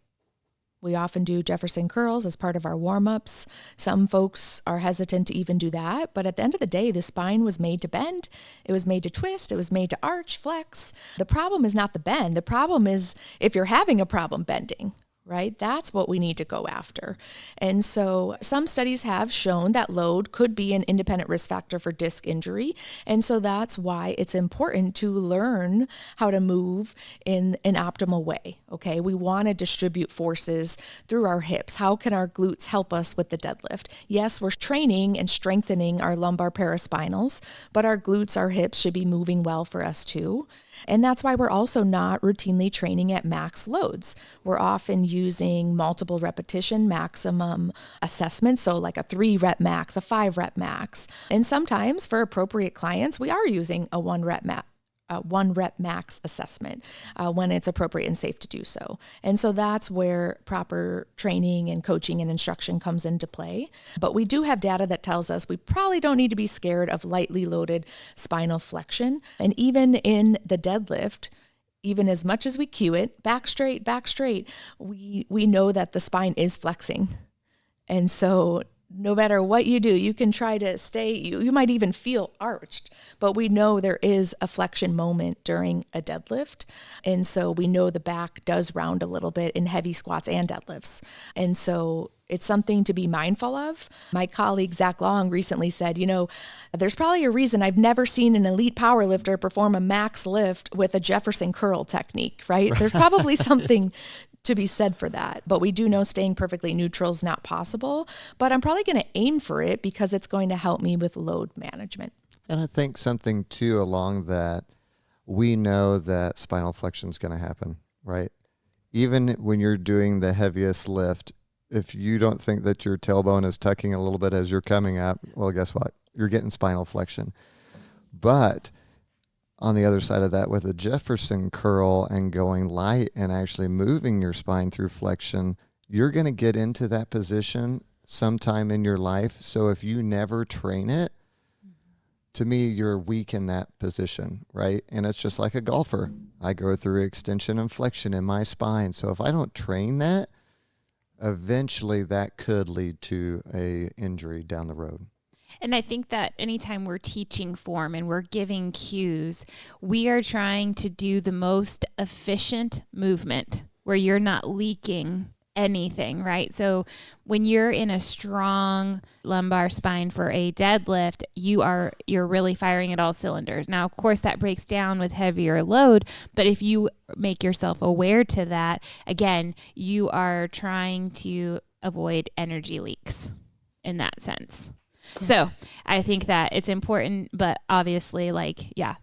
We often do Jefferson curls as part of our warm-ups. Some folks are hesitant to even do that, but at the end of the day, the spine was made to bend. It was made to twist. It was made to arch, flex. The problem is not the bend. The problem is if you're having a problem bending, right? That's what we need to go after. And so some studies have shown that load could be an independent risk factor for disc injury. And so that's why it's important to learn how to move in an optimal way. Okay. We want to distribute forces through our hips. How can our glutes help us with the deadlift? Yes, we're training and strengthening our lumbar paraspinals, but our glutes, our hips should be moving well for us too. And that's why we're also not routinely training at max loads. We're often using multiple repetition maximum assessments, so like a 3-rep max, a 5-rep max. And sometimes for appropriate clients, we are using a 1-rep max assessment when it's appropriate and safe to do so. And so that's where proper training and coaching and instruction comes into play. But we do have data that tells us we probably don't need to be scared of lightly loaded spinal flexion. And even in the deadlift, even as much as we cue it, back straight, we know that the spine is flexing. And so no matter what you do, you can try to stay, you might even feel arched, but we know there is a flexion moment during a deadlift. And so we know the back does round a little bit in heavy squats and deadlifts. And so it's something to be mindful of. My colleague, Zach Long, recently said, there's probably a reason I've never seen an elite powerlifter perform a max lift with a Jefferson curl technique, right? There's probably something to be said for that. But we do know staying perfectly neutral is not possible, but I'm probably going to aim for it because it's going to help me with load management. And I think something too along that, we know that spinal flexion is going to happen, right? Even when you're doing the heaviest lift, if you don't think that your tailbone is tucking a little bit as you're coming up, well, guess what? You're getting spinal flexion. But on the other side of that, with a Jefferson curl and going light and actually moving your spine through flexion, you're going to get into that position sometime in your life. So if you never train it, to me, you're weak in that position, right? And it's just like a golfer. I go through extension and flexion in my spine. So if I don't train that, eventually that could lead to a injury down the road. And I think that anytime we're teaching form and we're giving cues, we are trying to do the most efficient movement where you're not leaking anything, right? So when you're in a strong lumbar spine for a deadlift, you're really firing at all cylinders. Now, of course, that breaks down with heavier load, but if you make yourself aware to that, again, you are trying to avoid energy leaks in that sense. Yeah. So I think that it's important, but obviously,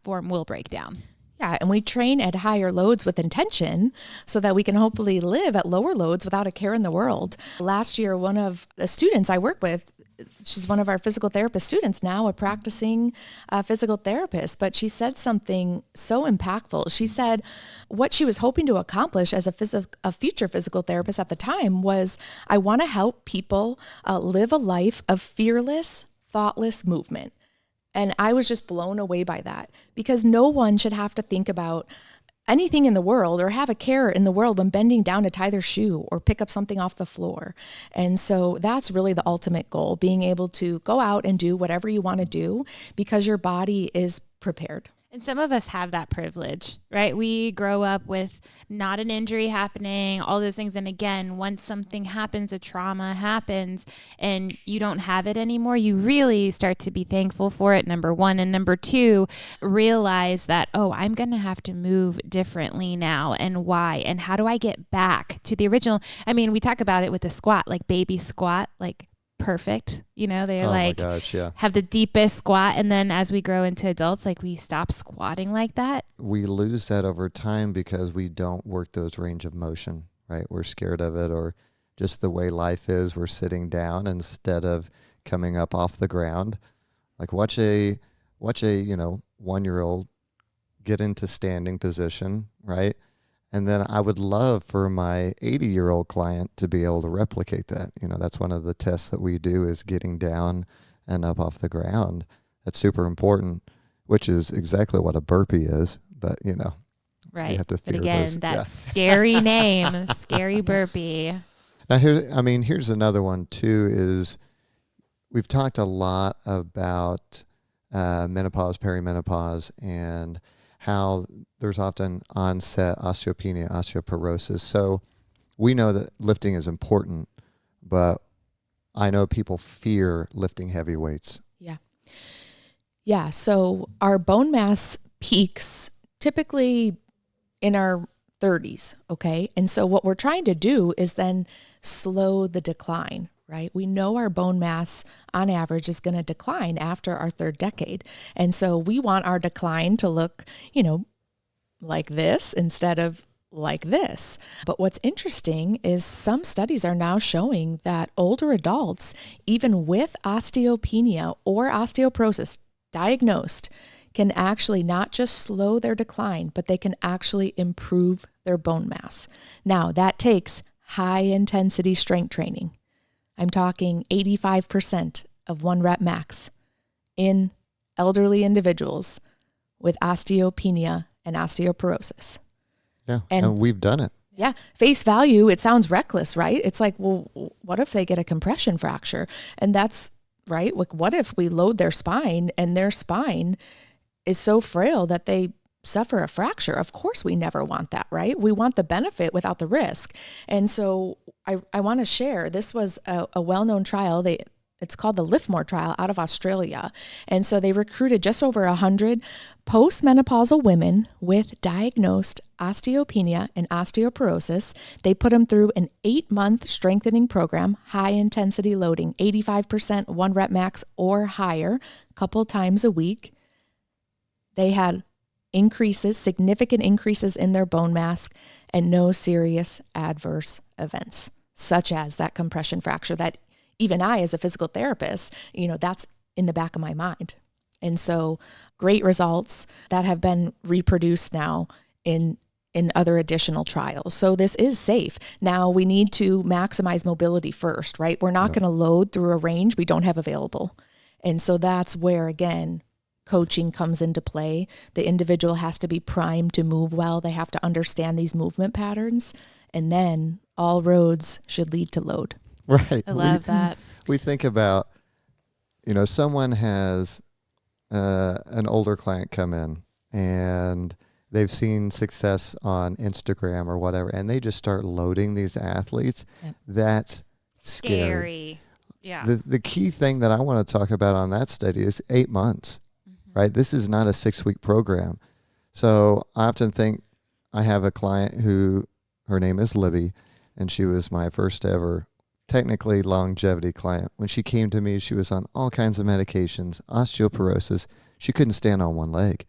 form will break down. Yeah, and we train at higher loads with intention so that we can hopefully live at lower loads without a care in the world. Last year, one of the students I work with, she's one of our physical therapist students now, a practicing physical therapist, but she said something so impactful. She said what she was hoping to accomplish as a future physical therapist at the time was, I want to help people live a life of fearless, thoughtless movement. And I was just blown away by that, because no one should have to think about anything in the world or have a care in the world when bending down to tie their shoe or pick up something off the floor. And so that's really the ultimate goal, being able to go out and do whatever you want to do because your body is prepared. And some of us have that privilege, right? We grow up with not an injury happening, all those things. And again, once something happens, a trauma happens and you don't have it anymore, you really start to be thankful for it, number one. And number two, realize that, I'm going to have to move differently now. And why? And how do I get back to the original? I mean, we talk about it with the squat, like baby squat, like perfect, they're have the deepest squat, and then as we grow into adults, we stop squatting like that. We lose that over time because we don't work those range of motion, right? We're scared of it, or just the way life is, we're sitting down instead of coming up off the ground. Watch a 1-year-old get into standing position, right? And then I would love for my 80-year-old client to be able to replicate that. That's one of the tests that we do, is getting down and up off the ground. That's super important, which is exactly what a burpee is. But, right. You have to fear but again, those. Scary name, scary burpee. Now, here's another one too. Is we've talked a lot about menopause, perimenopause, and how there's often onset osteopenia, osteoporosis. So we know that lifting is important, but I know people fear lifting heavy weights. Yeah. Yeah. So our bone mass peaks typically in our 30s. Okay. And so what we're trying to do is then slow the decline, right? We know our bone mass on average is going to decline after our third decade. And so we want our decline to look, like this instead of like this. But what's interesting is some studies are now showing that older adults, even with osteopenia or osteoporosis diagnosed, can actually not just slow their decline, but they can actually improve their bone mass. Now, that takes high intensity strength training. I'm talking 85% of 1 rep max in elderly individuals with osteopenia and osteoporosis. Yeah, and we've done it. Yeah, face value, it sounds reckless, right? It's like, well, what if they get a compression fracture? And that's, right? Like, what if we load their spine and their spine is so frail that they suffer a fracture? Of course, we never want that, right? We want the benefit without the risk. And so I want to share, this was a well-known trial. It's called the Liftmore trial out of Australia. And so they recruited just over 100 postmenopausal women with diagnosed osteopenia and osteoporosis. They put them through an 8-month strengthening program, high intensity loading, 85% 1 rep max or higher, a couple times a week. They had significant increases in their bone mass and no serious adverse events, such as that compression fracture that even I, as a physical therapist, that's in the back of my mind. And so great results that have been reproduced now in other additional trials. So this is safe. Now we need to maximize mobility first, right? We're not going to load through a range we don't have available. And so that's where, again, coaching comes into play. The individual has to be primed to move well. They have to understand these movement patterns. And then all roads should lead to load. Right. I love that. We think about, someone has an older client come in and they've seen success on Instagram or whatever, and they just start loading these athletes. Yep. That's scary. Yeah. The key thing that I want to talk about on that study is 8 months, right? This is not a 6-week program. So I often think I have a client who, her name is Libby, and she was my first ever technically longevity client. When she came to me, she was on all kinds of medications, osteoporosis. She couldn't stand on one leg.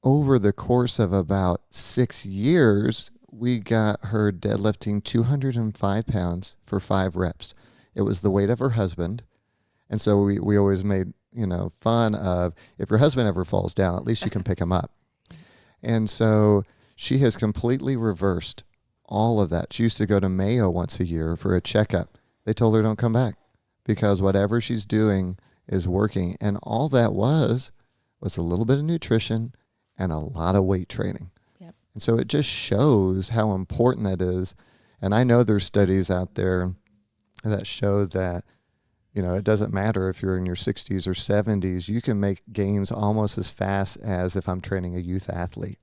Over the course of about 6 years, we got her deadlifting 205 pounds for 5 reps. It was the weight of her husband. And so we always made, fun of, if your husband ever falls down, at least you can pick him up. And so she has completely reversed all of that. She used to go to Mayo once a year for a checkup. They told her don't come back because whatever she's doing is working. And all that was a little bit of nutrition and a lot of weight training. Yep. And so it just shows how important that is. And I know there's studies out there that show that, it doesn't matter if you're in your 60s or 70s, you can make gains almost as fast as if I'm training a youth athlete.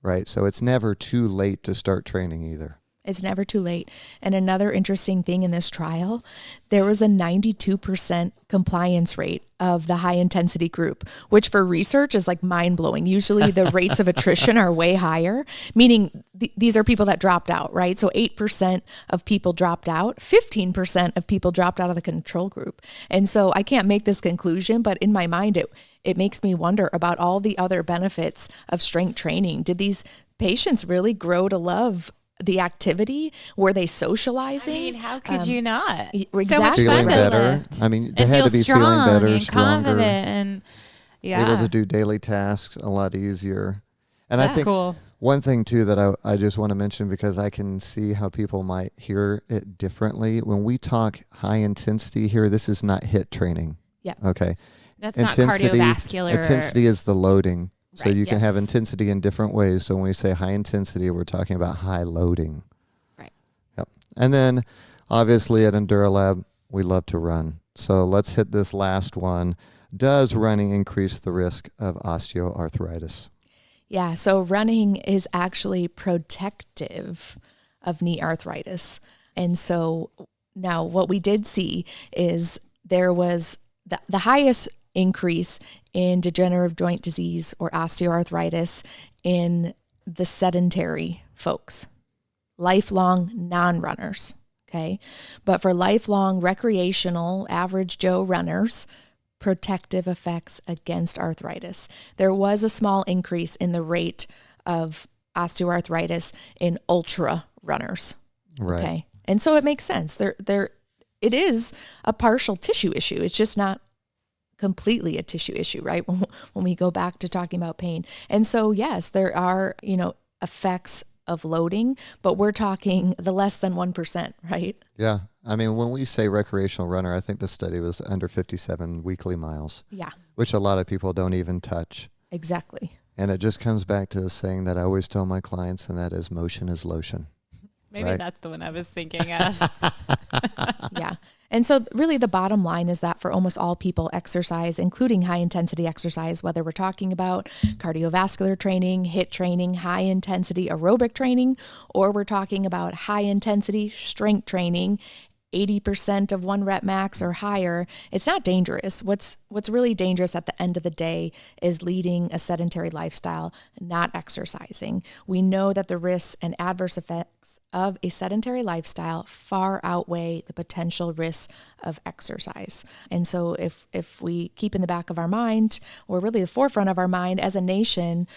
Right. So it's never too late to start training either. It's never too late. And another interesting thing in this trial, there was a 92% compliance rate of the high intensity group, which for research is like mind blowing. Usually the rates of attrition are way higher, meaning these are people that dropped out, right? So 8% of people dropped out, 15% of people dropped out of the control group. And so I can't make this conclusion, but in my mind, it makes me wonder about all the other benefits of strength training. Did these patients really grow to love the activity? Were they socializing? I mean, how could you not? Exactly. So much Feeling fun to better. lift. I mean, they And had feel to be strong feeling better, and stronger, confident, and able to do daily tasks a lot easier. And I That's think cool. one thing too that I just want to mention, because I can see how people might hear it differently. When we talk high intensity here, this is not HIIT training. Yeah. Okay. That's not cardiovascular. Intensity is the loading. So Right, you can have yes. intensity in different ways. So when we say high intensity, we're talking about high loading. Right. Yep. And then obviously at enduraLAB, we love to run. So let's hit this last one. Does running increase the risk of osteoarthritis? Yeah, so running is actually protective of knee arthritis. And so now what we did see is there was the highest increase in degenerative joint disease or osteoarthritis in the sedentary folks, lifelong non-runners, okay? But for lifelong recreational average Joe runners, protective effects against arthritis. There was a small increase in the rate of osteoarthritis in ultra runners. Right. Okay. And so it makes sense. It is a partial tissue issue. It's just not completely a tissue issue, right? When we go back to talking about pain. And so, yes, there are, effects of loading, but we're talking the less than 1%, right? Yeah. I mean, when we say recreational runner, I think the study was under 57 weekly miles. Yeah. Which a lot of people don't even touch. Exactly. And it just comes back to the saying that I always tell my clients, and that is motion is lotion. Maybe right? that's the one I was thinking of. Yeah. And so really the bottom line is that for almost all people, exercise, including high intensity exercise, whether we're talking about cardiovascular training, HIIT training, high intensity aerobic training, or we're talking about high intensity strength training, 80% of 1 rep max or higher, it's not dangerous. What's really dangerous at the end of the day is leading a sedentary lifestyle, not exercising. We know that the risks and adverse effects of a sedentary lifestyle far outweigh the potential risks of exercise. And so if we keep in the back of our mind, or really the forefront of our mind as a nation,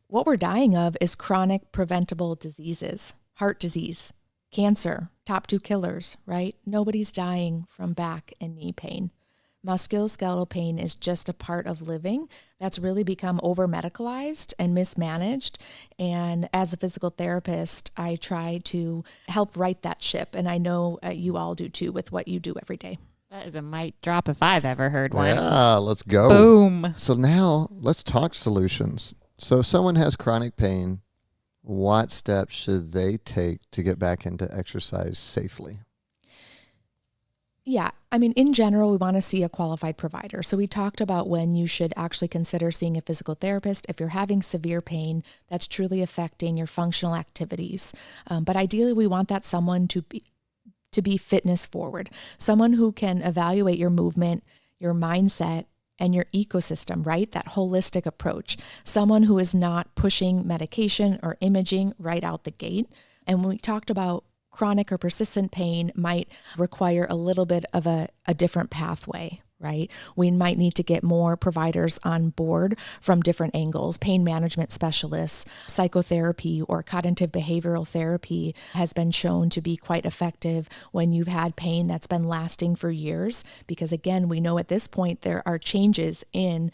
what we're dying of is chronic preventable diseases, heart disease, cancer, top 2 killers, right? Nobody's dying from back and knee pain. Musculoskeletal pain is just a part of living that's really become over-medicalized and mismanaged. And as a physical therapist, I try to help right that ship. And I know you all do too with what you do every day. That is a mic drop if I've ever heard one. Yeah, let's go. Boom. So now let's talk solutions. So if someone has chronic pain, what steps should they take to get back into exercise safely? Yeah, I mean, in general, we want to see a qualified provider. So we talked about when you should actually consider seeing a physical therapist if you're having severe pain that's truly affecting your functional activities. But ideally, we want that someone to be fitness forward, someone who can evaluate your movement, your mindset, and your ecosystem, right? That holistic approach. Someone who is not pushing medication or imaging right out the gate. And when we talked about chronic or persistent pain might require a little bit of a different pathway, right? We might need to get more providers on board from different angles. Pain management specialists, psychotherapy, or cognitive behavioral therapy has been shown to be quite effective when you've had pain that's been lasting for years. Because again, we know at this point there are changes in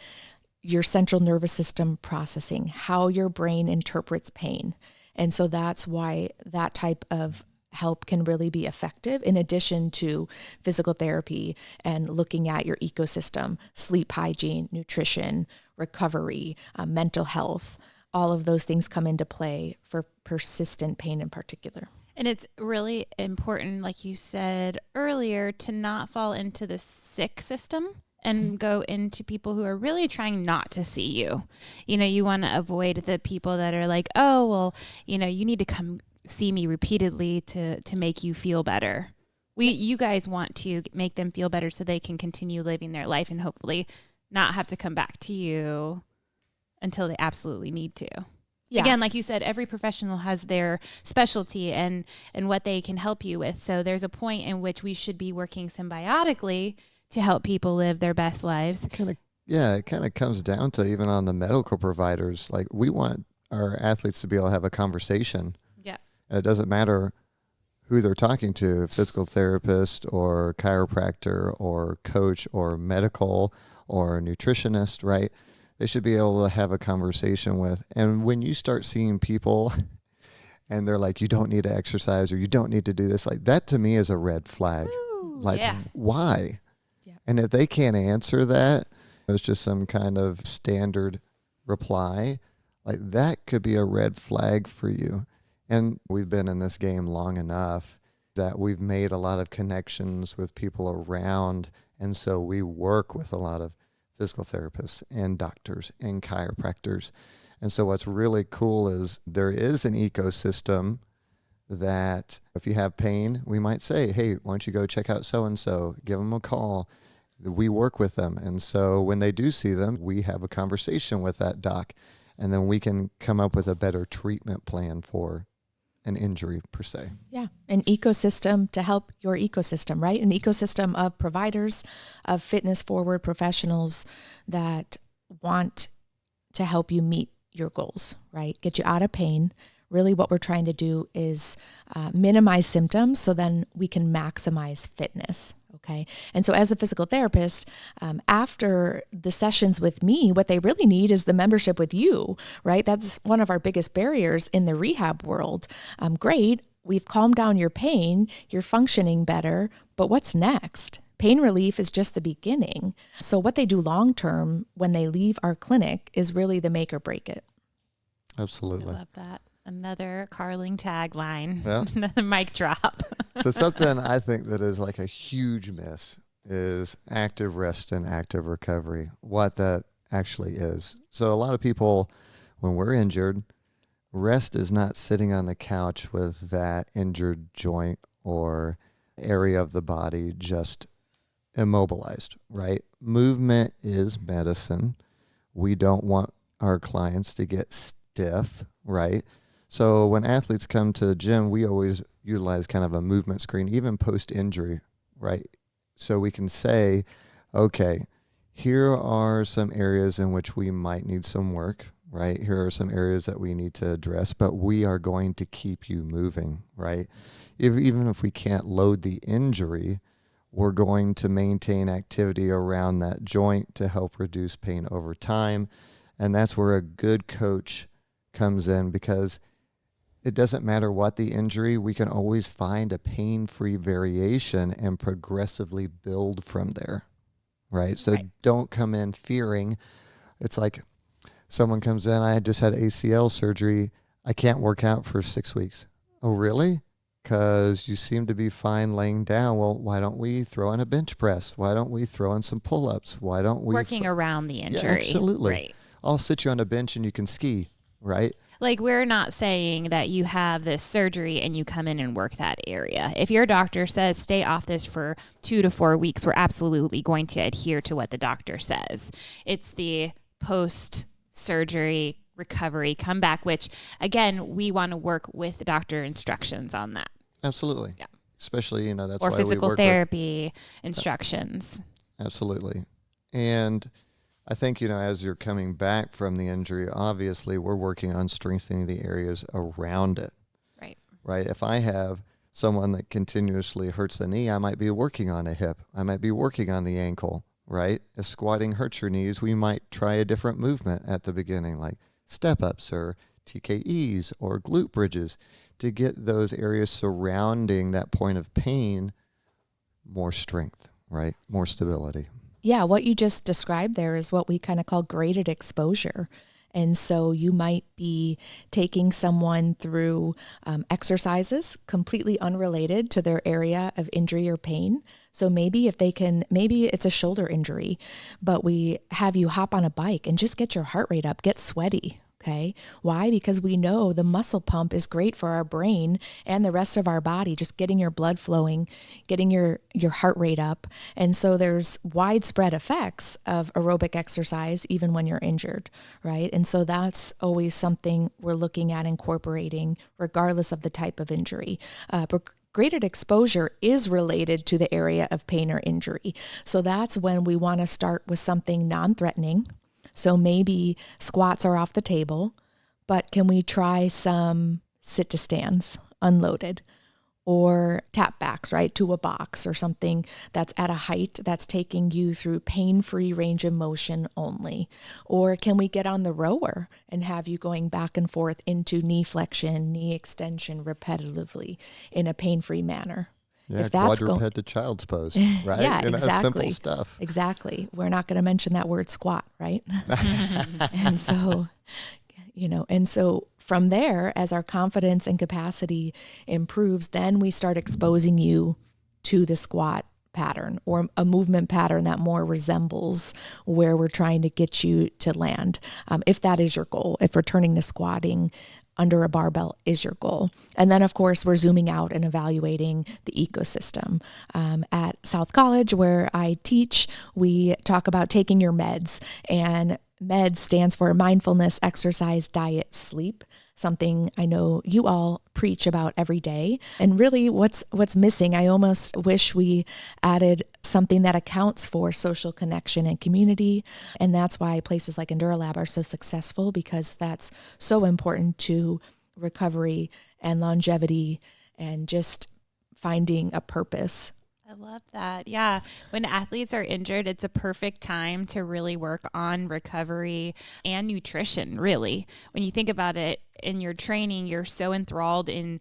your central nervous system processing, how your brain interprets pain. And so that's why that type of help can really be effective in addition to physical therapy and looking at your ecosystem, sleep hygiene, nutrition, recovery, mental health. All of those things come into play for persistent pain in particular. And it's really important, like you said earlier, to not fall into the sick system and go into people who are really trying not to see you. You want to avoid the people that are like, oh, well, you need to come see me repeatedly to make you feel better. You guys want to make them feel better so they can continue living their life and hopefully not have to come back to you until they absolutely need to. Yeah. Again, like you said, every professional has their specialty and what they can help you with. So there's a point in which we should be working symbiotically to help people live their best lives. It kind of comes down to even on the medical providers. Like, we want our athletes to be able to have a conversation. Yeah. It doesn't matter who they're talking to, physical therapist or chiropractor or coach or medical or nutritionist, right? They should be able to have a conversation with. And when you start seeing people and they're like, you don't need to exercise or you don't need to do this, like, that to me is a red flag. Ooh, like, yeah. Why? Yeah. And if they can't answer that, it's just some kind of standard reply, like, that could be a red flag for you. And we've been in this game long enough that we've made a lot of connections with people around. And so we work with a lot of physical therapists and doctors and chiropractors. And so what's really cool is there is an ecosystem that if you have pain, we might say, hey, why don't you go check out so-and-so, give them a call. We work with them. And so when they do see them, we have a conversation with that doc, and then we can come up with a better treatment plan for an injury per se. Yeah, an ecosystem to help your ecosystem, right? An ecosystem of providers, of fitness forward professionals that want to help you meet your goals, right? Get you out of pain. Really what we're trying to do is minimize symptoms so then we can maximize fitness. Okay. And so as a physical therapist, after the sessions with me, what they really need is the membership with you, right? That's one of our biggest barriers in the rehab world. Great. We've calmed down your pain. You're functioning better. But what's next? Pain relief is just the beginning. So what they do long-term when they leave our clinic is really the make or break it. Absolutely. I love that. Another Carling tagline. Yeah. Another mic drop. So something I think that is like a huge miss is active rest and active recovery, what that actually is. So a lot of people, when we're injured, rest is not sitting on the couch with that injured joint or area of the body just immobilized, right? Movement is medicine. We don't want our clients to get stiff, right? So when athletes come to the gym, we always utilize kind of a movement screen, even post-injury, right? So we can say, okay, here are some areas in which we might need some work, right? Here are some areas that we need to address, but we are going to keep you moving, right? Even if we can't load the injury, we're going to maintain activity around that joint to help reduce pain over time. And that's where a good coach comes in, because it doesn't matter what the injury, we can always find a pain-free variation and progressively build from there, right? So don't come in fearing. It's like someone comes in, I just had ACL surgery, I can't work out for 6 weeks. Oh, really? Because you seem to be fine laying down. Well, why don't we throw in a bench press? Why don't we throw in some pull-ups? Why don't we... Working around the injury. Yeah, absolutely. Right. I'll sit you on a bench and you can ski, right? Like, we're not saying that you have this surgery and you come in and work that area. If your doctor says stay off this for 2 to 4 weeks, we're absolutely going to adhere to what the doctor says. It's the post-surgery recovery comeback, which, again, we want to work with doctor instructions on that. Absolutely. Yeah. Especially, that's or why we physical work therapy instructions. Absolutely. And I think, as you're coming back from the injury, obviously we're working on strengthening the areas around it. Right. Right. If I have someone that continuously hurts the knee, I might be working on a hip. I might be working on the ankle, right? If squatting hurts your knees, we might try a different movement at the beginning, like step-ups or TKEs or glute bridges, to get those areas surrounding that point of pain more strength, right? More stability. Yeah, what you just described there is what we kind of call graded exposure. And so you might be taking someone through exercises completely unrelated to their area of injury or pain. So maybe maybe it's a shoulder injury, but we have you hop on a bike and just get your heart rate up, get sweaty. Okay. Why? Because we know the muscle pump is great for our brain and the rest of our body, just getting your blood flowing, getting your heart rate up. And so there's widespread effects of aerobic exercise, even when you're injured, right? And so that's always something we're looking at incorporating regardless of the type of injury. Graded exposure is related to the area of pain or injury. So that's when we want to start with something non-threatening. So maybe squats are off the table, but can we try some sit to stands unloaded, or tap backs, right, to a box or something that's at a height that's taking you through pain-free range of motion only? Or can we get on the rower and have you going back and forth into knee flexion, knee extension repetitively in a pain-free manner? Yeah, quadruped to child's pose, right? Yeah, exactly. Simple stuff. Exactly. We're not going to mention that word squat, right? And so And so from there, as our confidence and capacity improves, then we start exposing you to the squat pattern or a movement pattern that more resembles where we're trying to get you to land. If that is your goal, if returning to squatting under a barbell is your goal. And then, of course, we're zooming out and evaluating the ecosystem. At South College, where I teach, we talk about taking your meds, and MEDS stands for mindfulness, exercise, diet, sleep, something I know you all preach about every day. And really what's missing, I almost wish we added something that accounts for social connection and community. And that's why places like enduraLAB are so successful, because that's so important to recovery and longevity and just finding a purpose. I love that. Yeah. When athletes are injured, it's a perfect time to really work on recovery and nutrition, really. When you think about it, in your training, you're so enthralled in,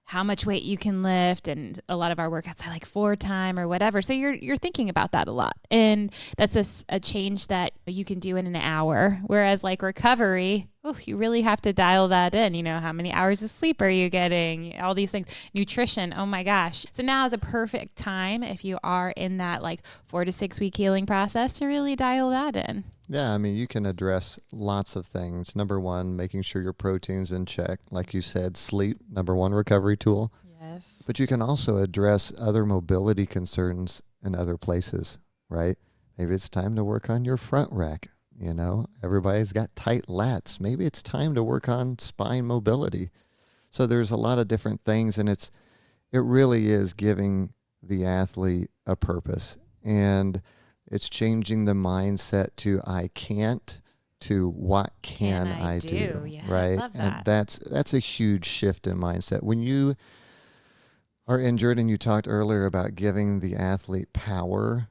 how much weight you can lift. And a lot of our workouts are like 4 time or whatever. So you're thinking about that a lot. And that's a change that you can do in an hour. Whereas like recovery, you really have to dial that in. How many hours of sleep are you getting? All these things. Nutrition, oh my gosh. So now is a perfect time, if you are in that like 4 to 6 week healing process, to really dial that in. Yeah, you can address lots of things. Number one, making sure your protein's in check. Like you said, sleep, number one recovery tool. Yes. But you can also address other mobility concerns in other places, right? Maybe it's time to work on your front rack. Everybody's got tight lats. Maybe it's time to work on spine mobility. So there's a lot of different things, and it really is giving the athlete a purpose. And it's changing the mindset to I can't to what can I do? Yeah, right? I love that. And that's a huge shift in mindset. When you are injured, and you talked earlier about giving the athlete power,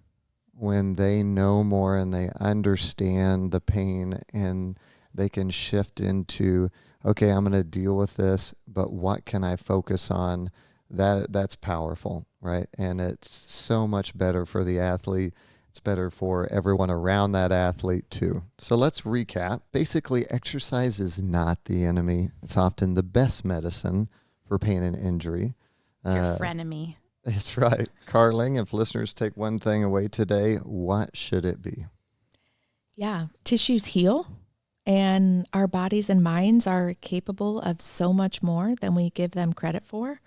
when they know more and they understand the pain, and they can shift into, okay, I'm going to deal with this, but what can I focus on? That's powerful, right? And it's so much better for the athlete. It's better for everyone around that athlete too. So let's recap. Basically, exercise is not the enemy. It's often the best medicine for pain and injury. Your frenemy. That's right. Carling, if listeners take one thing away today, what should it be? Yeah, tissues heal, and our bodies and minds are capable of so much more than we give them credit for.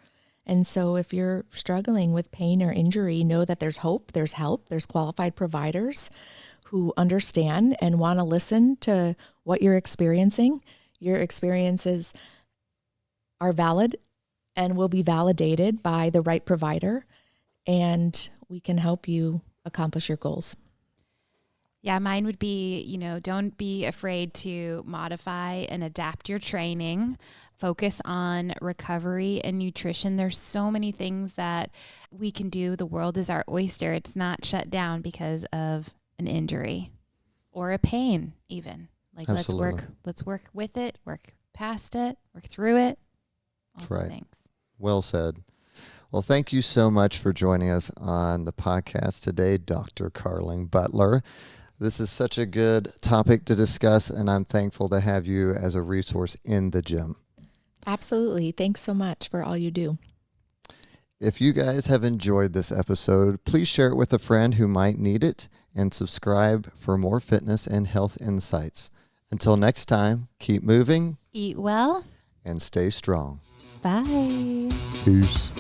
And so if you're struggling with pain or injury, know that there's hope, there's help, there's qualified providers who understand and want to listen to what you're experiencing. Your experiences are valid and will be validated by the right provider, and we can help you accomplish your goals. Yeah, mine would be, don't be afraid to modify and adapt your training. Focus on recovery and nutrition. There's so many things that we can do. The world is our oyster. It's not shut down because of an injury or a pain even. Like Absolutely. let's work with it, work past it, work through it. All right. Things. Well said. Well, thank you so much for joining us on the podcast today, Dr. Carling Butler. This is such a good topic to discuss, and I'm thankful to have you as a resource in the gym. Absolutely. Thanks so much for all you do. If you guys have enjoyed this episode, please share it with a friend who might need it, and subscribe for more fitness and health insights. Until next time, keep moving, Eat well, and stay strong. bye. Peace.